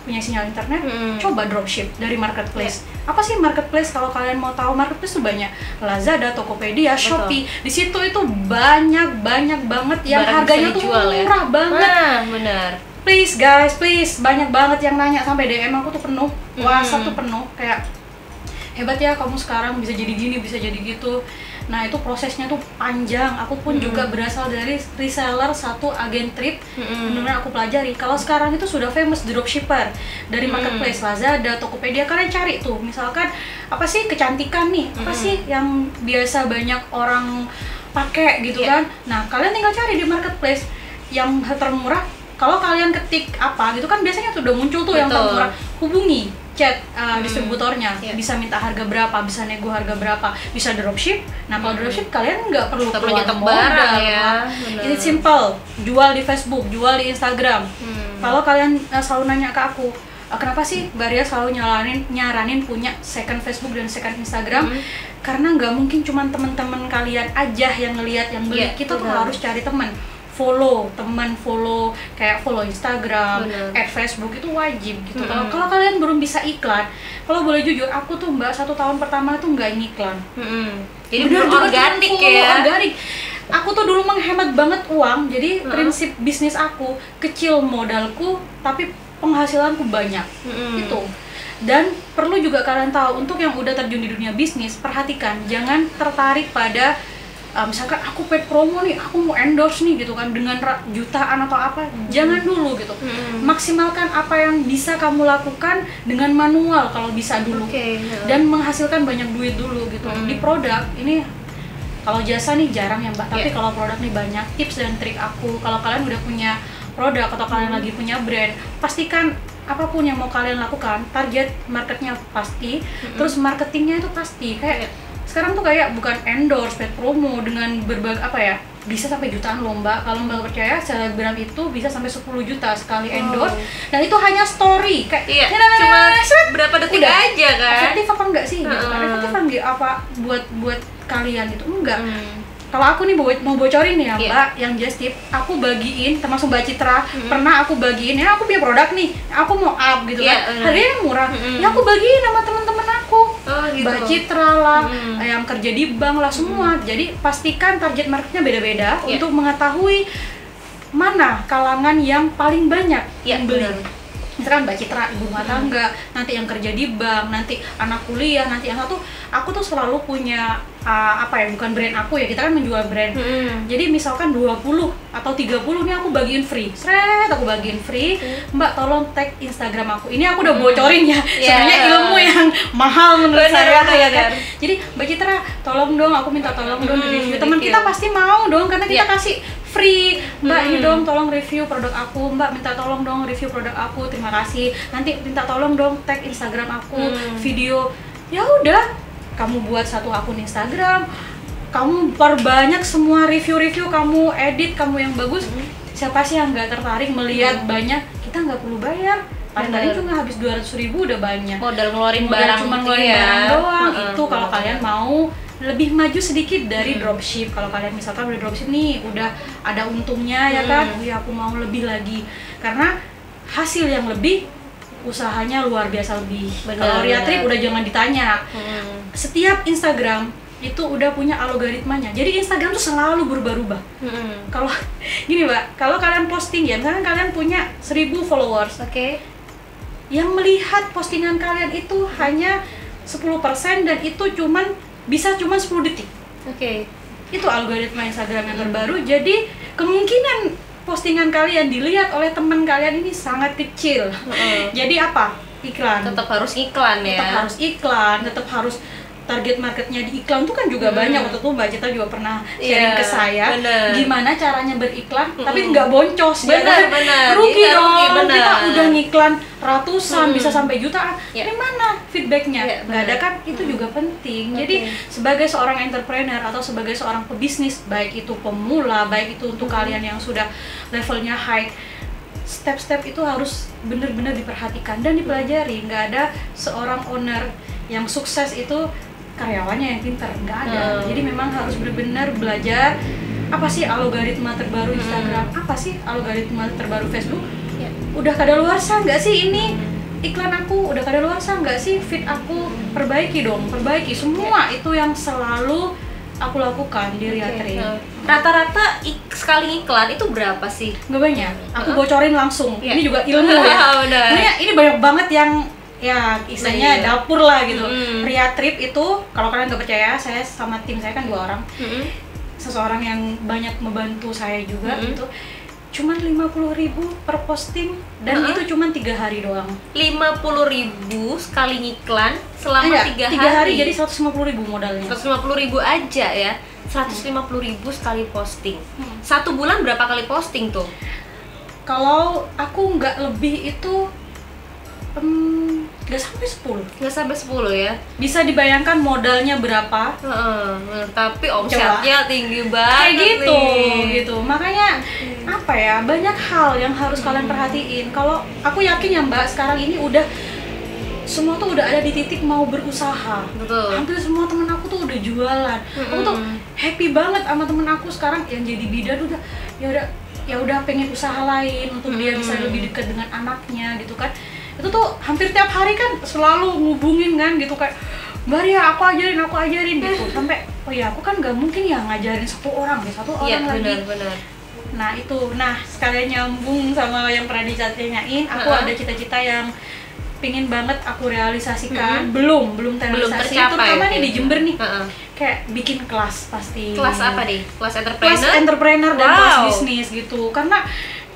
punya sinyal internet, coba dropship dari marketplace. Apa sih marketplace? Kalau kalian mau tahu, marketplace tuh banyak, Lazada, Tokopedia, Shopee. Di situ itu banyak banget yang Barang harganya bisa tuh dijual ya. murah banget. Nah, benar. Please guys, please, banyak banget yang nanya, sampai DM aku tuh penuh, WhatsApp tuh penuh, kayak hebat ya kamu sekarang bisa jadi gini, bisa jadi gitu. Nah itu prosesnya tuh panjang. Aku pun juga berasal dari reseller satu agen trip. Benar-benar aku pelajari. Kalau sekarang itu sudah famous dropshipper dari marketplace, Lazada, Tokopedia. Kalian cari tuh, misalkan apa sih kecantikan nih, apa sih yang biasa banyak orang pakai gitu kan. Nah kalian tinggal cari di marketplace yang termurah. Kalau kalian ketik apa gitu kan biasanya sudah muncul tuh yang termurah. Hubungi, chat distributornya, bisa minta harga berapa, bisa nego harga berapa, bisa dropship. Nah kalau dropship kalian nggak perlu keluar modal ya. Ini simple, jual di Facebook, jual di Instagram. Kalau kalian selalu nanya ke aku, kenapa sih Mbak Ria selalu nyaranin punya second Facebook dan second Instagram? Karena nggak mungkin cuma teman-teman kalian aja yang ngelihat yang beli. Kita tuh harus cari teman. Follow kayak follow Instagram, add Facebook itu wajib gitu. Kalau kalian belum bisa iklan, kalau boleh jujur, aku tuh Mbak 1 tahun pertama tuh nggak iklan. Jadi bener organik ya. Organik. Aku tuh dulu menghemat banget uang, jadi prinsip bisnis aku kecil modalku, tapi penghasilanku banyak. Itu. Dan perlu juga kalian tahu, untuk yang udah terjun di dunia bisnis, perhatikan jangan tertarik pada misalkan aku paid promo nih, aku mau endorse nih gitu kan dengan jutaan atau apa, jangan dulu gitu. Maksimalkan apa yang bisa kamu lakukan dengan manual kalau bisa dulu, dan menghasilkan banyak duit dulu gitu. Di produk ini, kalau jasa nih jarang ya Mbak, tapi kalau produk nih banyak tips dan trik aku. Kalau kalian udah punya produk atau kalian lagi punya brand, pastikan apapun yang mau kalian lakukan, target marketnya pasti, terus marketingnya itu pasti. Kayak sekarang tuh kayak bukan endorse, paid promo dengan berbagai apa ya, bisa sampai jutaan loh Mbak. Kalau Mbak percaya, selebgram itu bisa sampai 10 juta sekali endorse, dan itu hanya story kayak cuma berapa detik udah. aja kan. Efektif apa enggak sih? Gitu. Efektif apa buat kalian gitu? Enggak. Kalau aku nih mau bocorin nih ya Mbak, yang just tip, aku bagiin, termasuk Mbak Citra, pernah aku bagiin, ya aku punya produk nih, aku mau up gitu kan, harganya murah, ya aku bagiin sama teman-teman aku, gitu. Mbak Citra lah, yang kerja di bank lah, semua. Jadi pastikan target marketnya beda-beda untuk mengetahui mana kalangan yang paling banyak yang beli. Misalkan Mbak Citra ibu rumah tangga, nanti yang kerja di bank, nanti anak kuliah, nanti yang satu, aku tuh selalu punya bukan brand aku ya, kita kan menjual brand. Jadi misalkan 20 atau 30 nih aku bagiin free. Aku bagiin free. Mbak tolong tag Instagram aku. Ini aku udah bocorin ya. Sebenarnya ilmu yang mahal menurut saya kan. Jadi Mbak Citra, tolong dong, aku minta tolong dong di review. Teman kita pasti mau dong karena kita kasih free. Mbak ini dong tolong review produk aku. Mbak minta tolong dong review produk aku. Terima kasih. Nanti minta tolong dong tag Instagram aku, video. Ya udah, kamu buat satu akun Instagram, kamu perbanyak semua review-review, kamu edit, kamu yang bagus. Siapa sih yang nggak tertarik melihat banyak? Kita nggak perlu bayar. Paling cuma habis 200.000 udah banyak. Modal ngeluarin barang, cuma ngeluarin barang doang. Itu kalau kalian mau lebih maju sedikit dari dropship. Kalau kalian misalkan udah dropship nih, udah ada untungnya ya kan, ya aku mau lebih lagi. Karena hasil yang lebih, usahanya luar biasa lebih. Kalau Riatrip udah jangan ditanya. Setiap Instagram itu udah punya algoritmanya. Jadi Instagram tuh selalu berubah-ubah. Kalau gini Mbak, kalau kalian posting ya, misalkan kalian punya 1000 followers, yang melihat postingan kalian itu hanya 10% dan itu bisa cuman 10 detik. Itu algoritma Instagram yang terbaru. Jadi kemungkinan postingan kalian dilihat oleh teman kalian ini sangat kecil. Jadi apa? Iklan. Tetap harus iklan ya. Tetap harus iklan, tetap harus target marketnya di iklan tuh kan juga banyak. Waktu itu Mbak Cita juga pernah sharing ke saya gimana caranya beriklan, tapi nggak boncos. Benar. Rugi dong. Kita udah ngiklan ratusan, bisa sampai jutaan. Dari mana feedbacknya? Nggak ada kan? Itu juga penting. Jadi sebagai seorang entrepreneur atau sebagai seorang pebisnis, baik itu pemula, baik itu untuk kalian yang sudah levelnya high, step-step itu harus benar-benar diperhatikan dan dipelajari. Nggak ada seorang owner yang sukses itu karyawannya yang pintar, nggak ada. Jadi memang harus benar-benar belajar apa sih algoritma terbaru Instagram, apa sih algoritma terbaru Facebook. Udah kadaluarsa nggak sih ini iklan aku, udah kadaluarsa nggak sih feed aku, perbaiki dong, perbaiki semua. Itu yang selalu aku lakukan di Riatrip. Rata-rata sekali iklan itu berapa sih? Nggak banyak, aku bocorin langsung. Ini juga ilmu ya. Ini banyak banget yang ya istilahnya dapur lah gitu. Riatrip itu, kalau kalian nggak percaya, saya sama tim saya kan 2 orang. Seseorang yang banyak membantu saya juga gitu. Cuman 50.000 per posting dan itu cuman 3 hari doang. 50.000 sekali ngiklan selama 3 hari. Jadi 150.000 modalnya. 150.000 aja ya. 150.000 sekali posting. 1 bulan berapa kali posting tuh? Kalau aku nggak lebih itu nggak sampai 10. Nggak sampai 10 ya? Bisa dibayangkan modalnya berapa? Tapi omsetnya tinggi banget. Kayak gitu. Makanya apa ya? Banyak hal yang harus kalian perhatiin. Kalau aku yakin ya Mbak, sekarang ini udah semua tuh udah ada di titik mau berusaha. Hampir semua temen aku tuh udah jualan. Aku tuh happy banget sama temen aku sekarang yang jadi bidan udah ya udah pengen usaha lain untuk dia bisa lebih dekat dengan anaknya gitu kan. Itu tuh hampir tiap hari kan selalu ngubungin kan gitu kayak, Mbak Ria aku ajarin gitu. Sampai oh ya aku kan nggak mungkin ya ngajarin satu orang lagi. Benar. Nah itu, sekalian nyambung sama yang pernah ditanyain, aku ada cita-cita yang pingin banget aku realisasikan. Belum terrealisasi, tercapai, terutama nih oke. di Jember nih. Kayak bikin kelas pasti. Kelas apa nih? Kelas entrepreneur? Kelas entrepreneur dan Wow. kelas bisnis gitu. Karena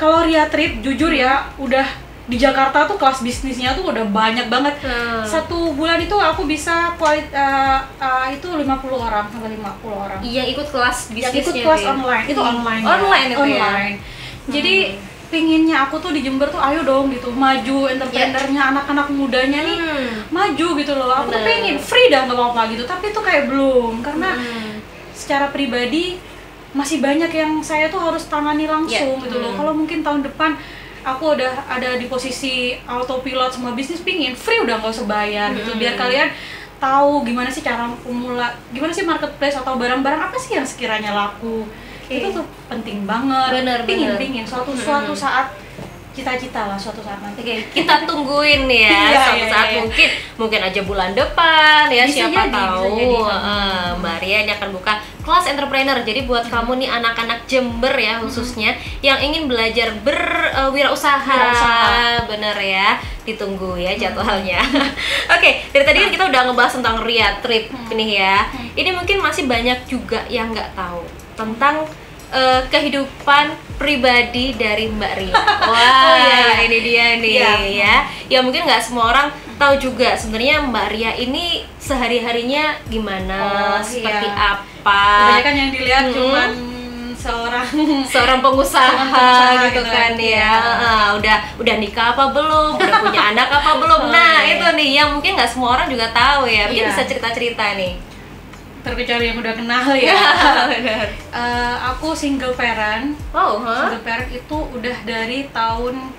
kalau Ria Trip jujur ya, udah di Jakarta tuh kelas bisnisnya tuh udah banyak banget. Satu bulan itu aku bisa itu 50 orang sampai 50 orang. Iya, ikut kelas bisnisnya. Ikut kelas tuh ya? online. Itu online. Online itu ya? Online. Jadi pinginnya aku tuh di Jember tuh ayo dong gitu, maju entrepreneurnya, anak-anak mudanya nih maju gitu loh. Aku tuh pengen free dah nggak apa-apa gitu, tapi itu kayak belum, karena secara pribadi masih banyak yang saya tuh harus tangani langsung gitu loh. Kalau mungkin tahun depan aku udah ada di posisi autopilot semua bisnis, pingin free udah nggak usah bayar gitu, biar kalian tahu gimana sih cara pemula, gimana sih marketplace atau barang-barang apa sih yang sekiranya laku. Itu tuh penting banget. Pingin suatu saat, cita-cita lah suatu saat nanti. Kita tungguin ya, suatu saat mungkin aja bulan depan ya, bisa siapa jadi, tahu Mbak Ria ini akan buka kelas entrepreneur. Jadi buat kamu nih anak-anak Jember ya khususnya yang ingin belajar berwirausaha, bener ya, ditunggu ya jadwalnya. Oke, dari tadi kan kita udah ngebahas tentang Ria Trip ini ya. Ini mungkin masih banyak juga yang nggak tahu tentang kehidupan pribadi dari Mbak Ria. Wah, ini dia nih ya. Ya mungkin nggak semua orang tahu juga sebenarnya Mbak Ria ini sehari-harinya gimana, seperti apa. Kebanyakan yang dilihat cuman seorang pengusaha gitu kan ya. Udah nikah apa belum, udah punya anak apa belum. Nah itu nih yang mungkin nggak semua orang juga tahu ya. Mungkin bisa cerita-cerita nih. Terkecuali yang udah kenal ya. Aku single parent. Single parent itu udah dari tahun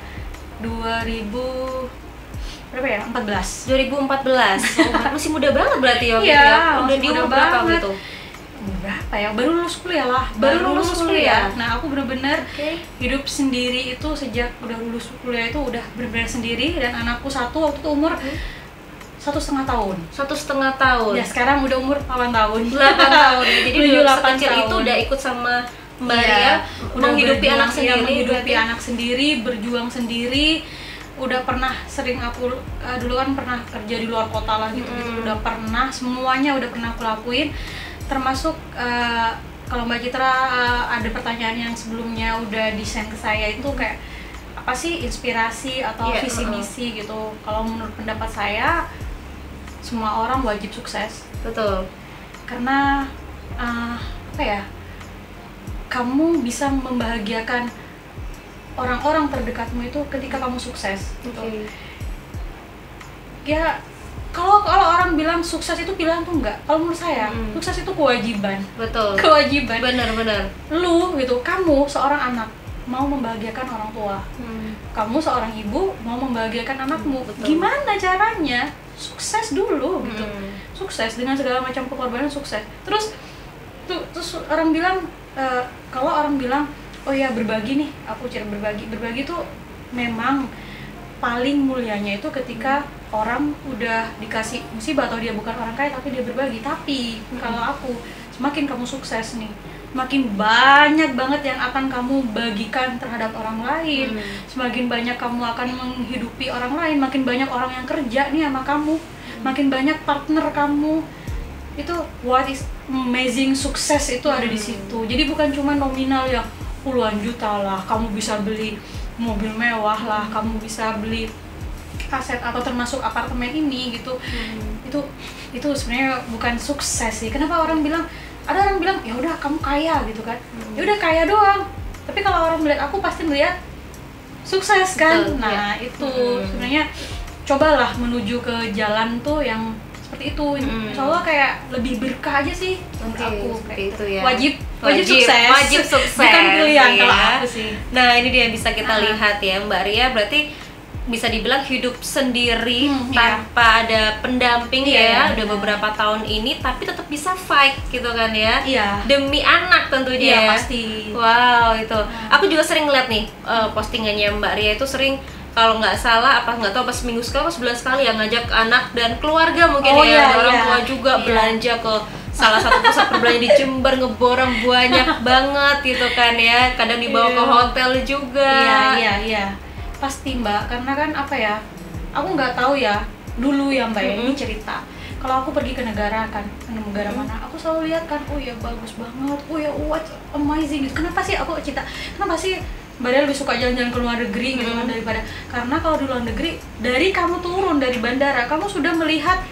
2014. 2014. Masih muda banget berarti ya. Iya, udah di umur berapa gitu? Berapa ya? Baru lulus kuliah lah. Baru lulus kuliah. Nah, aku bener-bener hidup sendiri itu sejak udah lulus kuliah itu udah bener-bener sendiri, dan anakku satu waktu itu umur 1,5 tahun. 1,5 tahun. Ya, sekarang udah umur 8 tahun. 8 tahun ya. Jadi dulu sekecil tahun. Itu udah ikut sama Mbak Ria menghidupi anak sendiri. Menghidupi anak sendiri, berjuang sendiri. Udah pernah sering aku dulu kan pernah kerja di luar kota lah gitu. Udah pernah, semuanya udah pernah aku lakuin. Termasuk kalau Mbak Citra ada pertanyaan yang sebelumnya udah di-send ke saya itu kayak apa sih inspirasi atau visi misi gitu. Kalau menurut pendapat saya, semua orang wajib sukses. Betul. Karena apa ya, kamu bisa membahagiakan orang-orang terdekatmu itu ketika kamu sukses gitu. Ya kalau orang bilang sukses itu pilihan tuh enggak. Kalau menurut saya sukses itu kewajiban. Betul. Kewajiban. Benar-benar. Lu gitu, kamu seorang anak mau membahagiakan orang tua. Kamu seorang ibu mau membahagiakan anakmu. Gimana caranya? Sukses dulu gitu. Sukses dengan segala macam pengorbanan, sukses. Terus orang bilang kalau orang bilang oh ya berbagi nih, aku cara berbagi tuh memang paling mulianya itu ketika orang udah dikasih musibah atau dia bukan orang kaya tapi dia berbagi. Tapi kalau aku, semakin kamu sukses nih, makin banyak banget yang akan kamu bagikan terhadap orang lain. Semakin banyak kamu akan menghidupi orang lain, makin banyak orang yang kerja nih sama kamu, makin banyak partner kamu. Itu what is amazing, sukses itu ada di situ. Jadi bukan cuma nominal yang puluhan juta lah, kamu bisa beli mobil mewah lah, kamu bisa beli aset atau termasuk apartemen ini gitu. Itu sebenarnya bukan sukses sih. Kenapa orang bilang, ada orang bilang ya udah kamu kaya gitu kan, ya udah kaya doang. Tapi kalau orang melihat aku pasti melihat sukses kan. Nah itu sebenarnya cobalah menuju ke jalan tuh yang seperti itu. Insya Allah kayak lebih berkah aja sih aku kayak itu ya. Wajib sukses. Bukan pilihan ya. kalau aku sih. Nah ini dia bisa kita lihat ya, Mbak Ria berarti bisa dibilang hidup sendiri tanpa ada pendamping ya, udah beberapa tahun ini, tapi tetap bisa fight gitu kan ya, demi anak tentunya. Pasti. Wow itu, aku juga sering lihat nih postingannya Mbak Ria itu sering, kalau nggak salah apa nggak tahu pas seminggu sekali, pas sebulan sekali ya ngajak anak dan keluarga mungkin orang tua juga belanja ke salah satu pusat perbelanjaan di Jember, ngeborong banyak banget gitu kan ya, kadang dibawa ke hotel juga. Iya. Pasti Mbak, karena kan apa ya, aku nggak tahu ya dulu ya mbak ya, ini cerita. Kalau aku pergi ke negara kan, ke negara mana, aku selalu lihat kan, oh ya bagus banget, oh ya what amazing gitu. Kenapa sih aku cinta? Kenapa sih Mbak Dea lebih suka jalan-jalan ke luar negeri gitu kan daripada, karena kalau di luar negeri dari kamu turun dari bandara kamu sudah melihat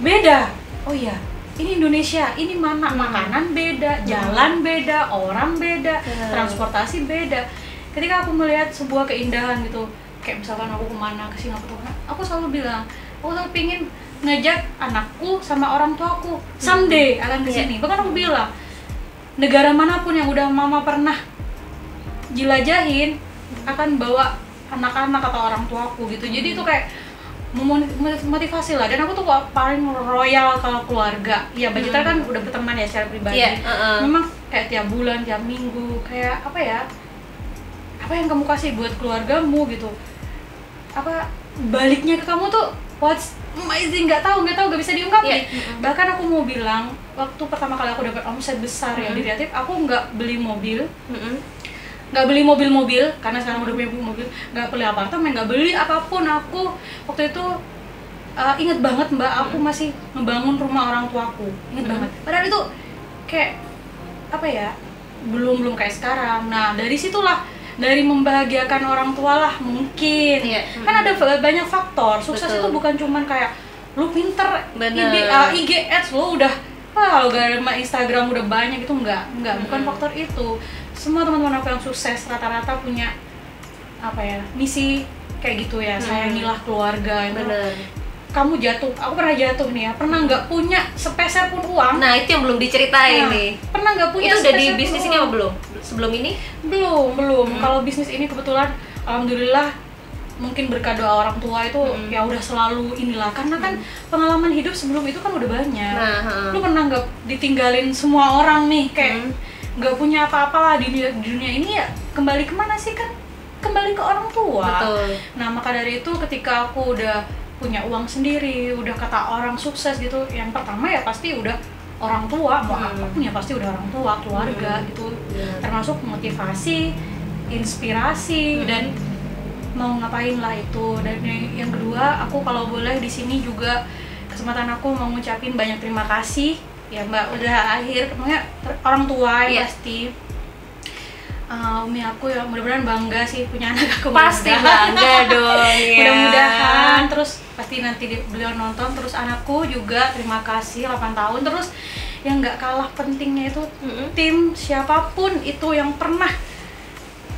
beda. Oh iya, ini Indonesia, ini mana makanan beda, jalan beda, orang beda, transportasi beda. Ketika aku melihat sebuah keindahan gitu, kayak misalkan aku kemana, ke Singapura, aku selalu bilang, aku selalu pingin ngajak anakku sama orang tuaku someday akan kesini. Bahkan aku bilang, negara manapun yang udah mama pernah jelajahin akan bawa anak-anak atau orang tuaku gitu. Jadi itu kayak motivasi lah. Dan aku tuh paling royal kalau keluarga. Ya Mbak Citra kan udah berteman ya secara pribadi. Memang kayak tiap bulan, tiap minggu, kayak apa ya, apa yang kamu kasih buat keluargamu gitu, apa baliknya ke kamu tuh what's amazing, nggak tahu nggak bisa diungkapin. Bahkan aku mau bilang, waktu pertama kali aku dapat omset besar ya di Kreatif, aku nggak beli mobil, nggak beli mobil karena sekarang udah punya mobil, nggak beli apartemen, nggak beli apapun. Aku waktu itu inget banget mbak, aku masih ngebangun rumah orang tuaku, inget banget. Padahal itu kayak apa ya, belum kayak sekarang. Nah dari situlah, dari membahagiakan orang tua lah mungkin. Kan ada banyak faktor. Sukses itu bukan cuman kayak lu pinter, IG ads lu udah algoritma Instagram udah banyak, itu enggak, bukan faktor itu. Semua teman-teman aku yang sukses rata-rata punya apa ya, misi kayak gitu ya, sayangilah keluarga. Kamu jatuh, aku pernah jatuh nih ya, pernah nggak punya sepeser pun uang. Nah itu yang belum diceritain nih. Pernah nggak punya itu udah di bisnis ini apa belum? Sebelum ini? Belum. Kalau bisnis ini kebetulan alhamdulillah mungkin berkat doa orang tua itu ya udah selalu inilah, karena kan pengalaman hidup sebelum itu kan udah banyak. Lu pernah nggak ditinggalin semua orang nih, kayak nggak punya apa-apa lah di dunia ini, ya kembali kemana sih, kan kembali ke orang tua. Nah maka dari itu ketika aku udah punya uang sendiri, udah kata orang sukses gitu, yang pertama ya pasti udah orang tua, mau apapun ya pasti udah orang tua, keluarga gitu. Termasuk motivasi, inspirasi, dan mau ngapain lah itu. Dan yang kedua, aku kalau boleh di sini juga kesempatan aku mau ngucapin banyak terima kasih ya Mbak, udah akhir pokoknya orang tua ya pasti. Umi aku ya mudah-mudahan bangga sih punya anak aku, pasti bangga dong ya. Mudah-mudahan terus pasti nanti beliau nonton. Terus anakku juga terima kasih 8 tahun. Terus yang nggak kalah pentingnya itu tim siapapun itu yang pernah,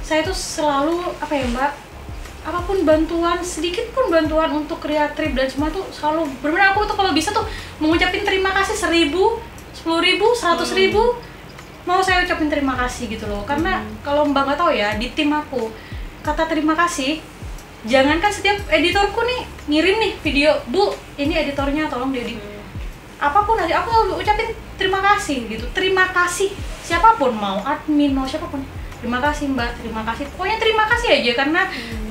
saya tuh selalu apa ya Mbak, apapun bantuan, sedikit pun bantuan untuk Kreatrip dan semua tuh selalu benar-benar aku tuh kalau bisa tuh mengucapin terima kasih 1.000, 10.000, 100.000 mau saya ucapin terima kasih gitu loh. Karena kalau Mbak nggak tahu ya, di tim aku kata terima kasih, jangankan setiap editorku nih ngirim nih video, Bu ini editornya tolong diedit, apapun aja aku ucapin terima kasih gitu. Terima kasih siapapun, mau admin mau siapapun, terima kasih Mbak, terima kasih, pokoknya terima kasih aja. Karena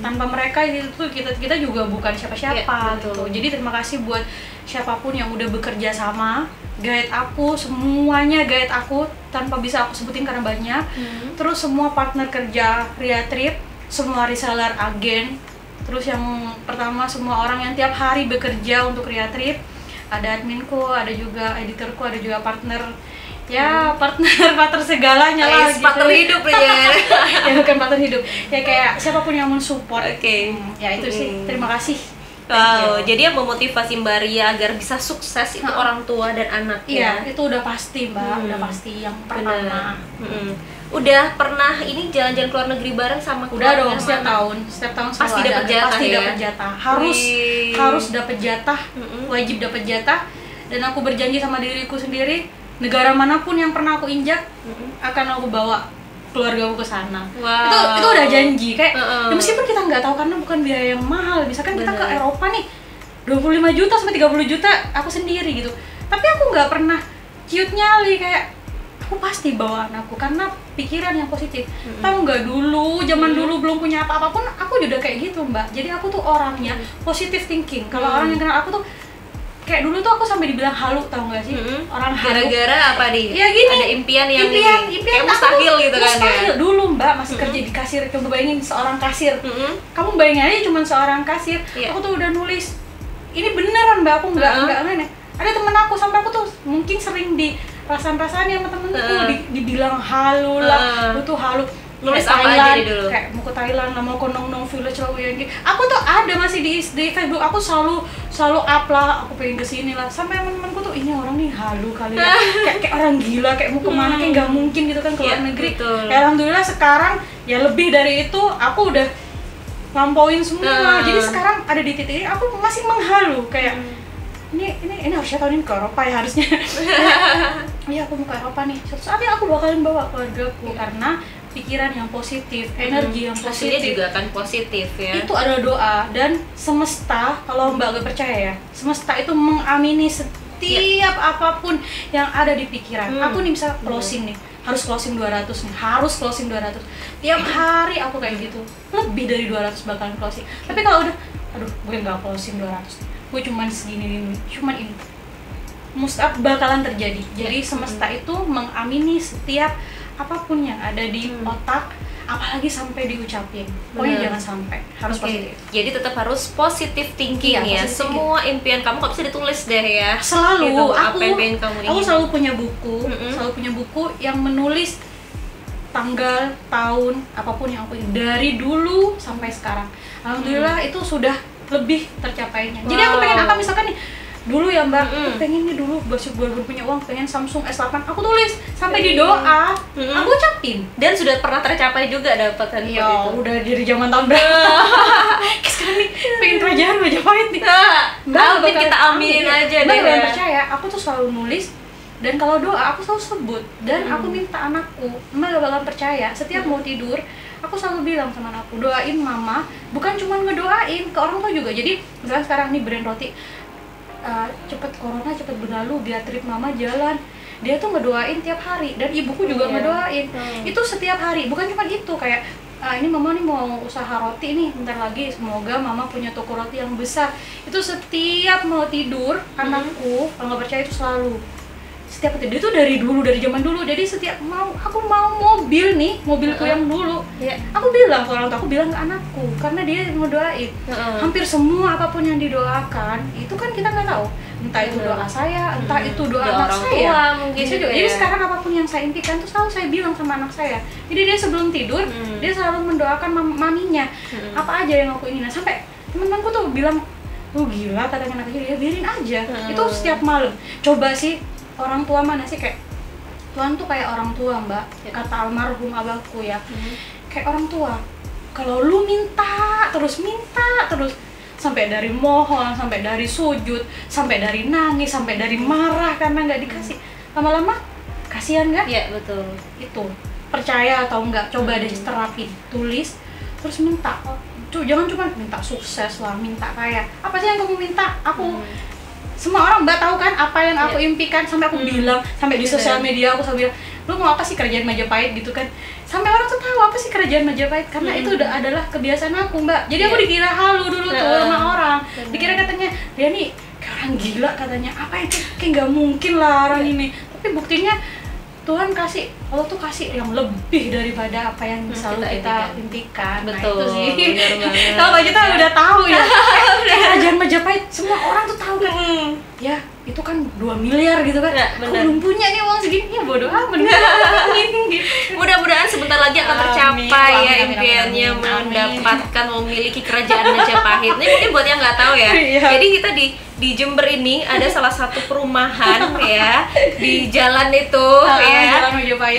tanpa mereka itu kita juga bukan siapa-siapa gitu. Jadi terima kasih buat siapapun yang udah bekerja sama, guide aku, semuanya guide aku tanpa bisa aku sebutin karena banyak. Terus semua partner kerja Kreatrip, semua reseller, agen, terus yang pertama semua orang yang tiap hari bekerja untuk Kreatrip, ada adminku, ada juga editorku, ada juga partner ya partner segalanya lah gitu. Partner hidup ya. Ya bukan partner hidup ya, kayak siapapun yang mensupport. Ya itu sih, terima kasih. Wow, jadi yang memotivasi Mbak Ria agar bisa sukses itu orang tua dan anaknya. Iya, itu udah pasti Mbak, udah pasti yang pertama. Udah pernah ini jalan-jalan ke luar negeri bareng sama udah dong, setiap tahun pasti dapat jatah, pasti ya? Dapat jatah, harus dapat jatah, wajib dapat jatah. Dan aku berjanji sama diriku sendiri, negara manapun yang pernah aku injak akan aku bawa keluarga aku ke sana. Itu udah janji kayak ya meskipun kita nggak tahu karena bukan biaya yang mahal. Misalkan kita ke Eropa nih 25 juta sampai 30 juta aku sendiri gitu. Tapi aku nggak pernah ciut nyali, kayak aku pasti bawa anakku karena pikiran yang positif. Tahu nggak, dulu zaman dulu belum punya apa-apa pun aku juga kayak gitu Mbak. Jadi aku tuh orangnya positive thinking. Kalau orang yang kenal aku tuh kayak dulu tuh aku sampai dibilang halu, tau gak sih? Orang halu. Gara-gara apa nih? Ya gini, ada impian yang impian kayak mustahil gitu kan ya? Mustahil. Dulu Mbak masih kerja di kasir, coba bayangin seorang kasir. Kamu bayangin aja cuma seorang kasir. Aku tuh udah nulis, ini beneran Mbak, aku nggak aneh. Ada temen aku, sampai aku tuh mungkin sering di perasaan-perasaan sama temen-temenku dibilang halu lah, lu tuh halu. Nulis kayak apa Thailand, aja nih dulu? Kayak mau ke Thailand, mau ke Nong Village lah yang gitu. Aku tuh ada masih di Facebook, aku selalu up lah, aku pengen kesini lah. Sampai temen-temenku tuh, ini orang nih halu kali ya, kayak orang gila, kayak mau kemana, kayak nggak mungkin gitu kan ke luar negeri. Ya alhamdulillah sekarang ya lebih dari itu, aku udah lampauin semua. Jadi sekarang ada di titik ini, aku masih menghalu kayak ini harusnya tahun ini ke Eropa ya harusnya. Iya aku mau ke Eropa nih. Suatu saat aku bakalan bawa keluargaku karena pikiran yang positif, energi yang positif. Hasilnya juga akan positif ya. Itu adalah doa dan semesta, kalau Mbak gak percaya ya, semesta itu mengamini setiap apapun yang ada di pikiran. Aku nih bisa closing nih, harus closing 200 nih, harus closing 200. Tiap hari aku kayak gitu, lebih dari 200 bakalan closing. Tapi kalau udah, aduh gue gak closing 200, gue cuman segini nih, cuman ini, bakalan terjadi. Jadi semesta itu mengamini setiap apapun yang ada di otak, apalagi sampai diucapin. Pokoknya jangan sampai, harus positif. Jadi tetap harus positive thinking ya. Positive semua impian kamu gak bisa ditulis deh ya. Selalu gitu, aku kamu selalu punya buku, selalu punya buku yang menulis tanggal, tahun, apapun yang aku ingin dari dulu sampai sekarang. Alhamdulillah itu sudah lebih tercapainya. Jadi aku pengen apa misalkan nih, dulu ya Mbak, aku pengen nih dulu baru punya uang, pengen Samsung S8, aku tulis sampai di doa, aku ucapin, dan sudah pernah tercapai juga dapatkan ya itu. udah dari zaman tahun berapa. Sekarang nih pengen kerajaan Majapahit nih. Mbak, mungkin kita aminin aja Mbak deh. Mbak percaya, aku tuh selalu nulis, dan kalau doa aku selalu sebut, dan aku minta anakku, Mbak gak bakal percaya, setiap mau tidur aku selalu bilang sama anakku, doain mama, bukan cuma ngedoain ke orang tua juga. Jadi misalnya sekarang nih brand roti, cepet corona cepet berlalu biar trip mama jalan, dia tuh ngedoain tiap hari, dan ibuku juga ngedoain. Itu setiap hari, bukan cuma itu kayak ini mama nih mau usaha roti nih bentar lagi, semoga mama punya toko roti yang besar. Itu setiap mau tidur anakku, kalau nggak percaya itu selalu setiap tidur itu dari dulu, dari zaman dulu. Jadi setiap aku mau mobil nih, mobilku yang dulu, aku bilang ke orang tua, aku bilang ke anakku, karena dia mau doain. Hampir semua apapun yang didoakan itu kan kita nggak tahu, entah itu doa saya, entah itu doa anak saya mungkin juga. Jadi sekarang apapun yang saya impikan tuh selalu saya bilang sama anak saya. Jadi dia sebelum tidur dia selalu mendoakan maminya apa aja yang aku inginkan. Sampai teman-temanku tuh bilang, lu gila katanya anak kecil, ya biarin aja. Itu setiap malam. Coba sih, orang tua mana sih, kayak Tuhan tuh kayak orang tua Mbak, kata almarhum abahku ya, kayak orang tua. Kalau lu minta terus sampai dari mohon, sampai dari sujud, sampai dari nangis, sampai dari marah karena nggak dikasih, lama-lama kasihan kan? Iya betul. Itu percaya atau enggak, coba deh terapin, tulis terus minta. Jangan cuma minta sukses lah, minta kaya. Apa sih yang kamu minta? Aku semua orang Mbak tahu kan apa yang aku impikan, sampai aku bilang, sampai di sosial media aku selalu bilang, lu mau apa sih kerajaan Majapahit gitu kan, sampai orang tuh tahu apa sih kerajaan Majapahit, karena itu udah adalah kebiasaan aku Mbak. Jadi aku dikira halu dulu tuh sama orang, dikira katanya dia nih kayak orang gila katanya, apa itu, kayak nggak mungkin lah orang ini. Tapi buktinya Tuhan kasih, Allah tuh kasih yang lebih daripada apa yang selalu kita impikan. Betul. Nah itu sih. Kalau kita udah tahu ya, kerajaan Majapahit semua orang tuh tahu kan. Ya itu kan 2 miliar gitu kan. Aku belum punya nih uang segini, ya bodoh amat. Mudah-mudahan sebentar lagi akan tercapai ya impiannya, mendapatkan memiliki kerajaan Majapahit. Ini mungkin buat yang nggak tahu ya. Jadi kita di Jember ini ada salah satu perumahan ya di jalan itu ya,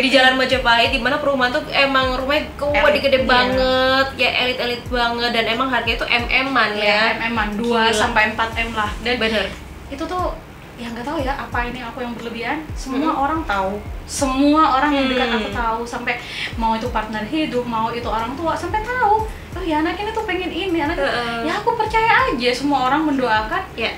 di Jalan Majapahit, di mana perumahan tuh emang rumahnya gede banget ya, elit banget, dan emang harganya tuh MM-an ya, MM-an 2 sampai 4 M lah. Dan bener, itu tuh ya nggak tahu ya apa ini aku yang berlebihan, semua orang tahu, semua orang yang dekat aku tahu, sampai mau itu partner hidup, mau itu orang tua, sampai tahu, oh ya anak ini tuh pengen ini, anak ya aku percaya aja, semua orang mendoakan ya.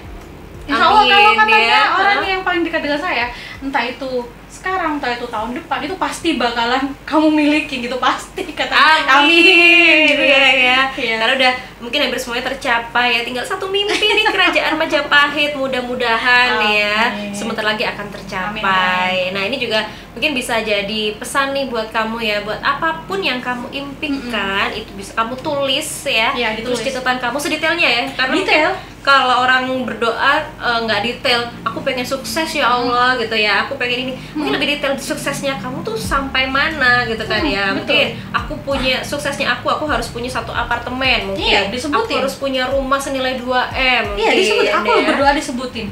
Insya Allah kalau katanya orang yang paling dekat dengan saya, entah itu sekarang, entah itu tahun depan, itu pasti bakalan kamu miliki gitu, pasti kata Amin gitu ya. Iya. Karena udah mungkin hampir semuanya tercapai ya, tinggal satu mimpi nih, kerajaan Majapahit, mudah-mudahan ya sebentar lagi akan tercapai. Nah ini juga mungkin bisa jadi pesan nih buat kamu ya, buat apapun yang kamu impikan itu bisa kamu tulis ya, ditulis. Terus catatan kamu sedetailnya ya, karena detail. Kalau orang berdoa nggak detail, aku pengen sukses ya Allah gitu ya, aku pengen ini, mungkin lebih detail suksesnya kamu tuh sampai mana gitu kan ya. Mungkin aku punya suksesnya, aku harus punya satu apartemen mungkin, disebutin. Aku harus punya rumah senilai 2M mungkin. Iya disebutin, aku berdoa disebutin.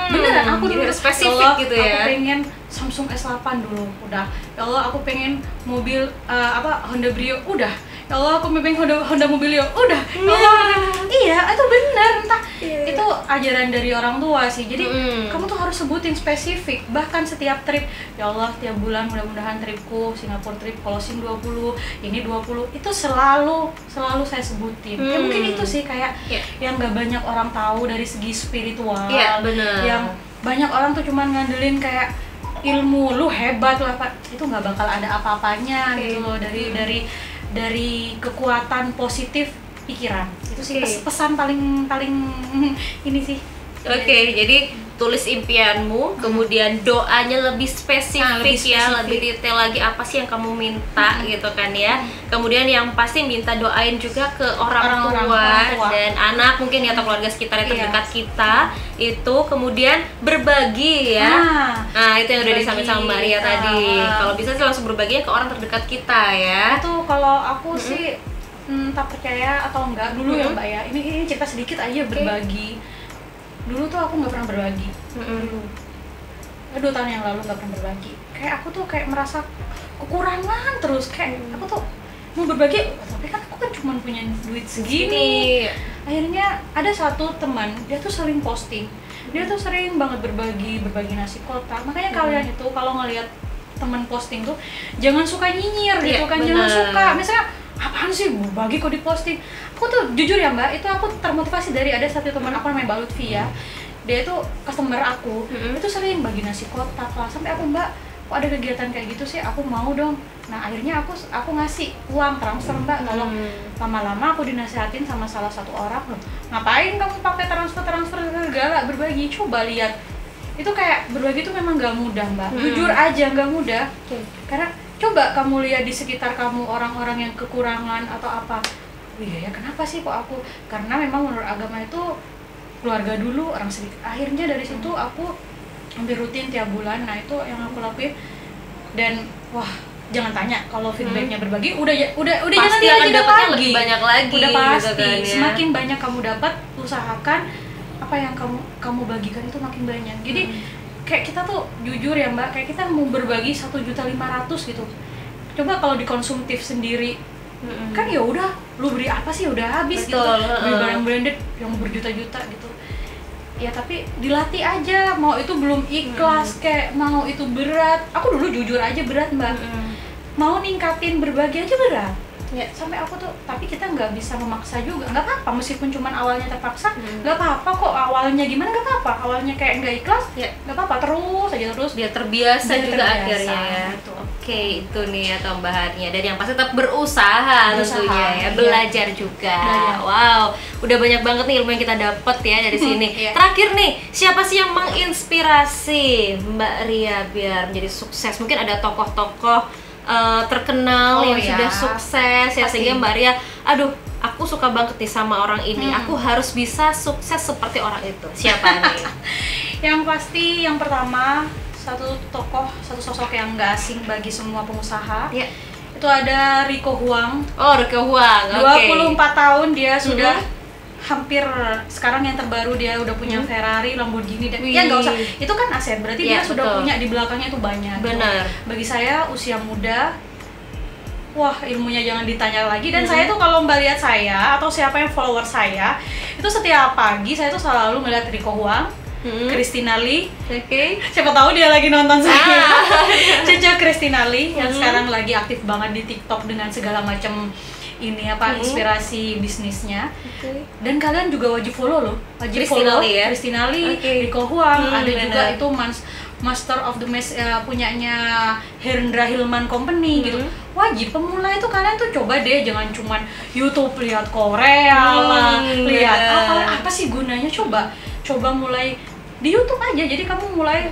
Beneran, aku jadi dulu spesifik Allah, gitu ya. Aku pengen Samsung S8 dulu, udah. Ya Allah, aku pengen mobil Honda Brio, udah. Ya Allah, aku pengen Honda Mobilio, udah. Ya Allah, iya itu bener, entah itu ajaran dari orang tua sih. Jadi kamu tuh harus sebutin spesifik, bahkan setiap trip. Ya Allah, tiap bulan mudah-mudahan tripku Singapura trip, closing 20, ini 20, itu selalu saya sebutin. Ya mungkin itu sih kayak yang gak banyak orang tahu dari segi spiritual. Bener. Yang banyak orang tuh cuman ngandelin kayak ilmu, lu hebat lu apa, itu nggak bakal ada apa-apanya gitu loh dari kekuatan positif pikiran. Itu sih pesan paling ini sih. Jadi tulis impianmu, kemudian doanya lebih spesifik, lebih detail lagi apa sih yang kamu minta gitu kan ya. Kemudian yang pasti minta doain juga ke orang tua dan anak mungkin ya, atau keluarga sekitar yang terdekat kita itu, kemudian berbagi ya. Nah itu yang udah disampaikan sama Mbak Ria tadi. Kalau bisa sih langsung berbaginya ke orang terdekat kita ya. Itu kalau aku sih tak percaya atau enggak dulu ya Mbak ya. Ini cerita sedikit aja berbagi. Dulu tuh aku nggak pernah berbagi. Dulu 2 tahun yang lalu nggak pernah berbagi. Kayak aku tuh kayak merasa kekurangan terus, kayak aku tuh mau berbagi, tapi kan aku kan cuma punya duit segini. Akhirnya ada satu teman, dia tuh sering posting, dia tuh sering banget berbagi nasi kotak. Makanya kalian itu kalau ngelihat teman posting tuh jangan suka nyinyir gitu kan, jangan suka misalnya apaan sih berbagi kok diposting. Aku tuh jujur ya Mbak, itu aku termotivasi dari ada satu teman aku namanya Mbak Lutfi ya. Dia itu customer aku, itu sering bagi nasi kotak lah. Sampai aku, Mbak, kok ada kegiatan kayak gitu sih, aku mau dong. Nah akhirnya aku ngasih uang transfer Mbak. Kalau lama-lama aku dinasihatin sama salah satu orang, loh ngapain kamu pakai transfer segala berbagi, coba lihat. Itu kayak berbagi itu memang gak mudah Mbak, jujur aja gak mudah. Karena coba kamu lihat di sekitar kamu orang-orang yang kekurangan atau apa. Oh iya ya, kenapa sih kok aku? Karena memang menurut agama itu keluarga dulu, orang sedikit. Akhirnya dari situ aku hampir rutin tiap bulan. Nah itu yang aku lakuin. Dan wah, jangan tanya kalau feedbacknya berbagi, udah jangan dapatnya lebih banyak lagi. Udah pasti. Gitu kan, ya. Semakin banyak kamu dapat, usahakan apa yang kamu bagikan itu makin banyak. Jadi kayak kita tuh jujur ya Mbak, kayak kita mau berbagi 1.500.000 gitu. Coba kalau dikonsumtif sendiri, kan ya udah, lu beri apa sih udah habis. Betul, gitu. Beli barang branded yang berjuta-juta gitu. Ya tapi dilatih aja, mau itu belum ikhlas kayak mau itu berat. Aku dulu jujur aja berat Mbak. Mau ningkatin berbagi aja berat. Ya, sampai aku tuh, tapi kita nggak bisa memaksa juga, nggak apa-apa meskipun cuman awalnya terpaksa, nggak apa-apa kok. Awalnya gimana nggak apa-apa, awalnya kayak nggak ikhlas, ya nggak apa-apa, terus biar terbiasa juga akhirnya ya. Gitu. Oke, itu nih ya tambahannya. Dan yang pasti tetap berusaha tentunya ya, belajar juga. Wow, udah banyak banget nih ilmu yang kita dapat ya dari sini. Terakhir nih, siapa sih yang menginspirasi Mbak Ria biar menjadi sukses? Mungkin ada tokoh-tokoh terkenal yang sudah sukses ya, sehingga Mbak Ria, aduh aku suka banget nih sama orang ini, aku harus bisa sukses seperti orang itu. Siapa nih? Yang pasti yang pertama, satu sosok yang gak asing bagi semua pengusaha. Itu ada Rico Huang. Oh, Rico Huang. 24 tahun dia sudah hampir, sekarang yang terbaru dia udah punya Ferrari, Lamborghini, dan ya nggak usah, itu kan aset, berarti dia sudah punya di belakangnya itu banyak. Benar. Bagi saya usia muda, wah ilmunya jangan ditanya lagi. Dan saya tuh kalau Mbak lihat saya atau siapa yang follower saya, itu setiap pagi saya tuh selalu ngeliat Rico Huang, Christina Lee, siapa tahu dia lagi nonton saya. Cece Christina Lee yang sekarang lagi aktif banget di TikTok dengan segala macam ini apa inspirasi bisnisnya. Oke. Dan kalian juga wajib follow loh, wajib Christina follow Lee ya? Christina Lee, Oke. Rico Huang, ada juga benar. itu Master of the Maze punyanya Hendra Hillman Company gitu. Wajib pemula itu kalian tuh coba deh, jangan cuman YouTube lihat Korea lah, lihat apa sih gunanya, coba mulai di YouTube aja. Jadi kamu mulai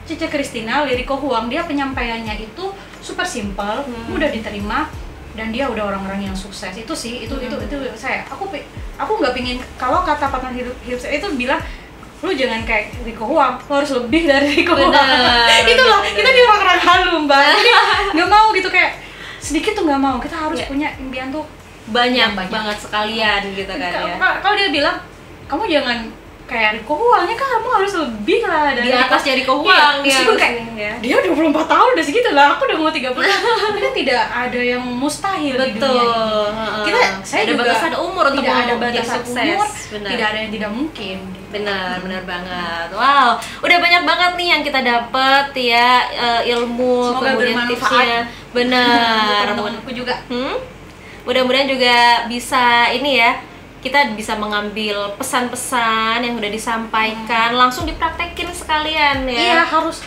Cici Christina Lee, Rico Huang, dia penyampaiannya itu super simple, mudah diterima, dan dia udah orang-orang yang sukses. Itu sih, itu aku nggak pingin, kalau kata partner hidup itu bilang lu jangan kayak Rico Huang, lu harus lebih dari Rico Huang. Itulah, kita di orang-orang halu mbak, jadi nggak mau gitu, kayak sedikit tuh nggak mau, kita harus punya impian tuh banyak banget sekalian gitu kan ya. Kalau dia bilang kamu jangan kayak Rico Huang, ya kan kamu harus lebih lah dari Di atas dari Rico Huang dia ya. kayak dia 24 tahun udah segitu lah, aku udah mau 30 tahun. Tapi kan tidak ada yang mustahil di dunia ini. Saya ada juga batasan umur untuk tidak ada menjadi batasan sukses. umur, Benar. tidak ada yang tidak mungkin. Benar banget. Wow, udah banyak banget nih yang kita dapat ya, ilmu, Semoga kemudian bermanfaat. tipsnya. Benar. Teman-temanku juga. Mudah-mudahan juga bisa ini ya, kita bisa mengambil pesan-pesan yang udah disampaikan langsung dipraktekin sekalian ya. Iya, harus.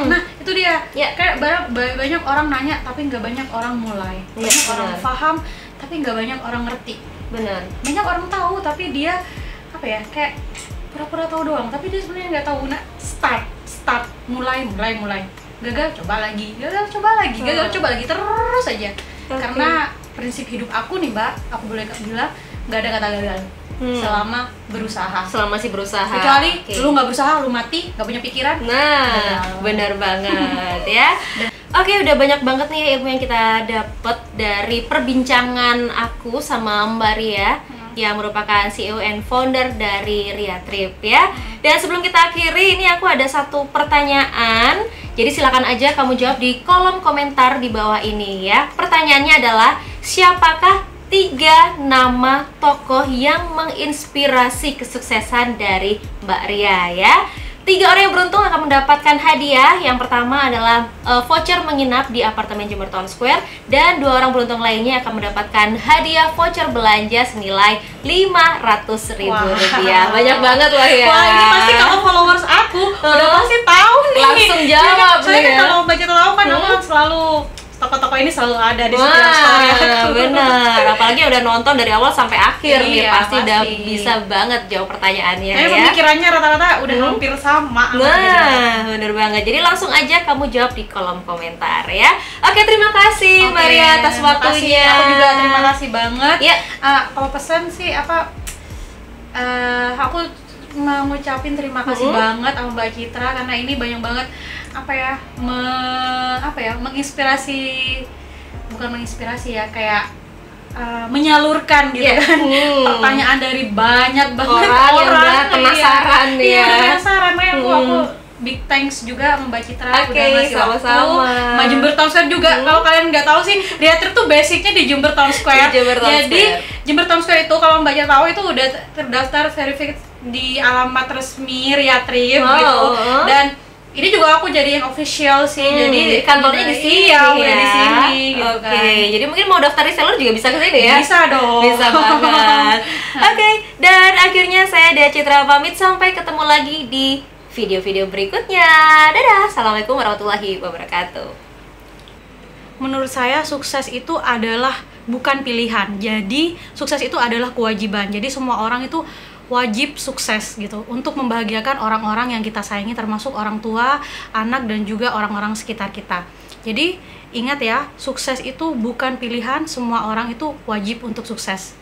Nah, itu dia. Ya. Kayak banyak orang nanya tapi nggak banyak orang mulai. Iya, Banyak orang benar. paham tapi nggak banyak orang ngerti. Benar. Banyak orang tahu tapi dia apa ya, kayak pura-pura tahu doang, tapi dia sebenarnya nggak tahu. Nah, start mulai. Gagal coba lagi, gagal coba lagi terus aja. Karena prinsip hidup aku nih mbak, aku boleh bilang nggak ada kata gagal selama berusaha. Selama sih berusaha. Kecuali Oke. lu nggak berusaha, lu mati, nggak punya pikiran. Nah, benar banget ya. Oke, udah banyak banget nih ilmu yang kita dapat dari perbincangan aku sama Mbak Ria yang merupakan CEO and founder dari Ria Trip ya. Dan sebelum kita akhiri, ini aku ada satu pertanyaan. Jadi silakan aja kamu jawab di kolom komentar di bawah ini ya. Pertanyaannya adalah, siapakah 3 nama tokoh yang menginspirasi kesuksesan dari Mbak Ria ya? 3 orang yang beruntung akan mendapatkan hadiah. Yang pertama adalah voucher menginap di apartemen Jember Town Square, dan 2 orang beruntung lainnya akan mendapatkan hadiah voucher belanja senilai Rp500.000. Banyak banget loh ya. Wah, ini pasti kalau followers aku udah pasti tahu nih. Langsung jawab Soalnya nih kan ya. kalau baca tahu kan aku kan selalu toko-toko ini selalu ada di setiap story aku. Bener, apalagi udah nonton dari awal sampai akhir nih, Iya, pasti udah pasti. bisa banget jawab pertanyaannya Tapi ya. pemikirannya rata-rata udah hampir sama. Nah, bener banget. Jadi langsung aja kamu jawab di kolom komentar ya. Oke, terima kasih Mbak Ria atas terima kasih. waktunya. Aku juga terima kasih banget. Ya. Kalau pesan sih aku mau ngucapin terima kasih banget sama Mbak Citra, karena ini banyak banget menginspirasi, bukan menginspirasi ya, kayak menyalurkan gitu kan pertanyaan dari banyak banget Orang yang udah penasaran nih iya, ya. udah penasaran. Makanya aku big thanks juga sama Mbak Citra Oke, udah ngasih waktu. sama-sama. Sama Jember Town Square juga. Kalau kalian nggak tahu sih, Ria Trip tuh basicnya di Jember Town Square. Di Jember Town Jadi Square. Jember Town Square itu kalau Mbak Citra tahu itu udah terdaftar verifikasi di alamat resmi Ria Trip gitu. Dan ini juga aku jadi yang official sih, jadi kantornya di sini iya, ya. udah di sini gitu Oke, kan. jadi mungkin mau daftar reseller juga bisa ke sini ya. Bisa dong. Bisa banget. Oke, dan akhirnya saya Dea Citra pamit, sampai ketemu lagi di video-video berikutnya. Dadah, assalamualaikum warahmatullahi wabarakatuh. Menurut saya sukses itu adalah bukan pilihan. Jadi sukses itu adalah kewajiban. Jadi semua orang itu wajib sukses gitu untuk membahagiakan orang-orang yang kita sayangi, termasuk orang tua, anak, dan juga orang-orang sekitar kita. Jadi ingat ya, sukses itu bukan pilihan, semua orang itu wajib untuk sukses.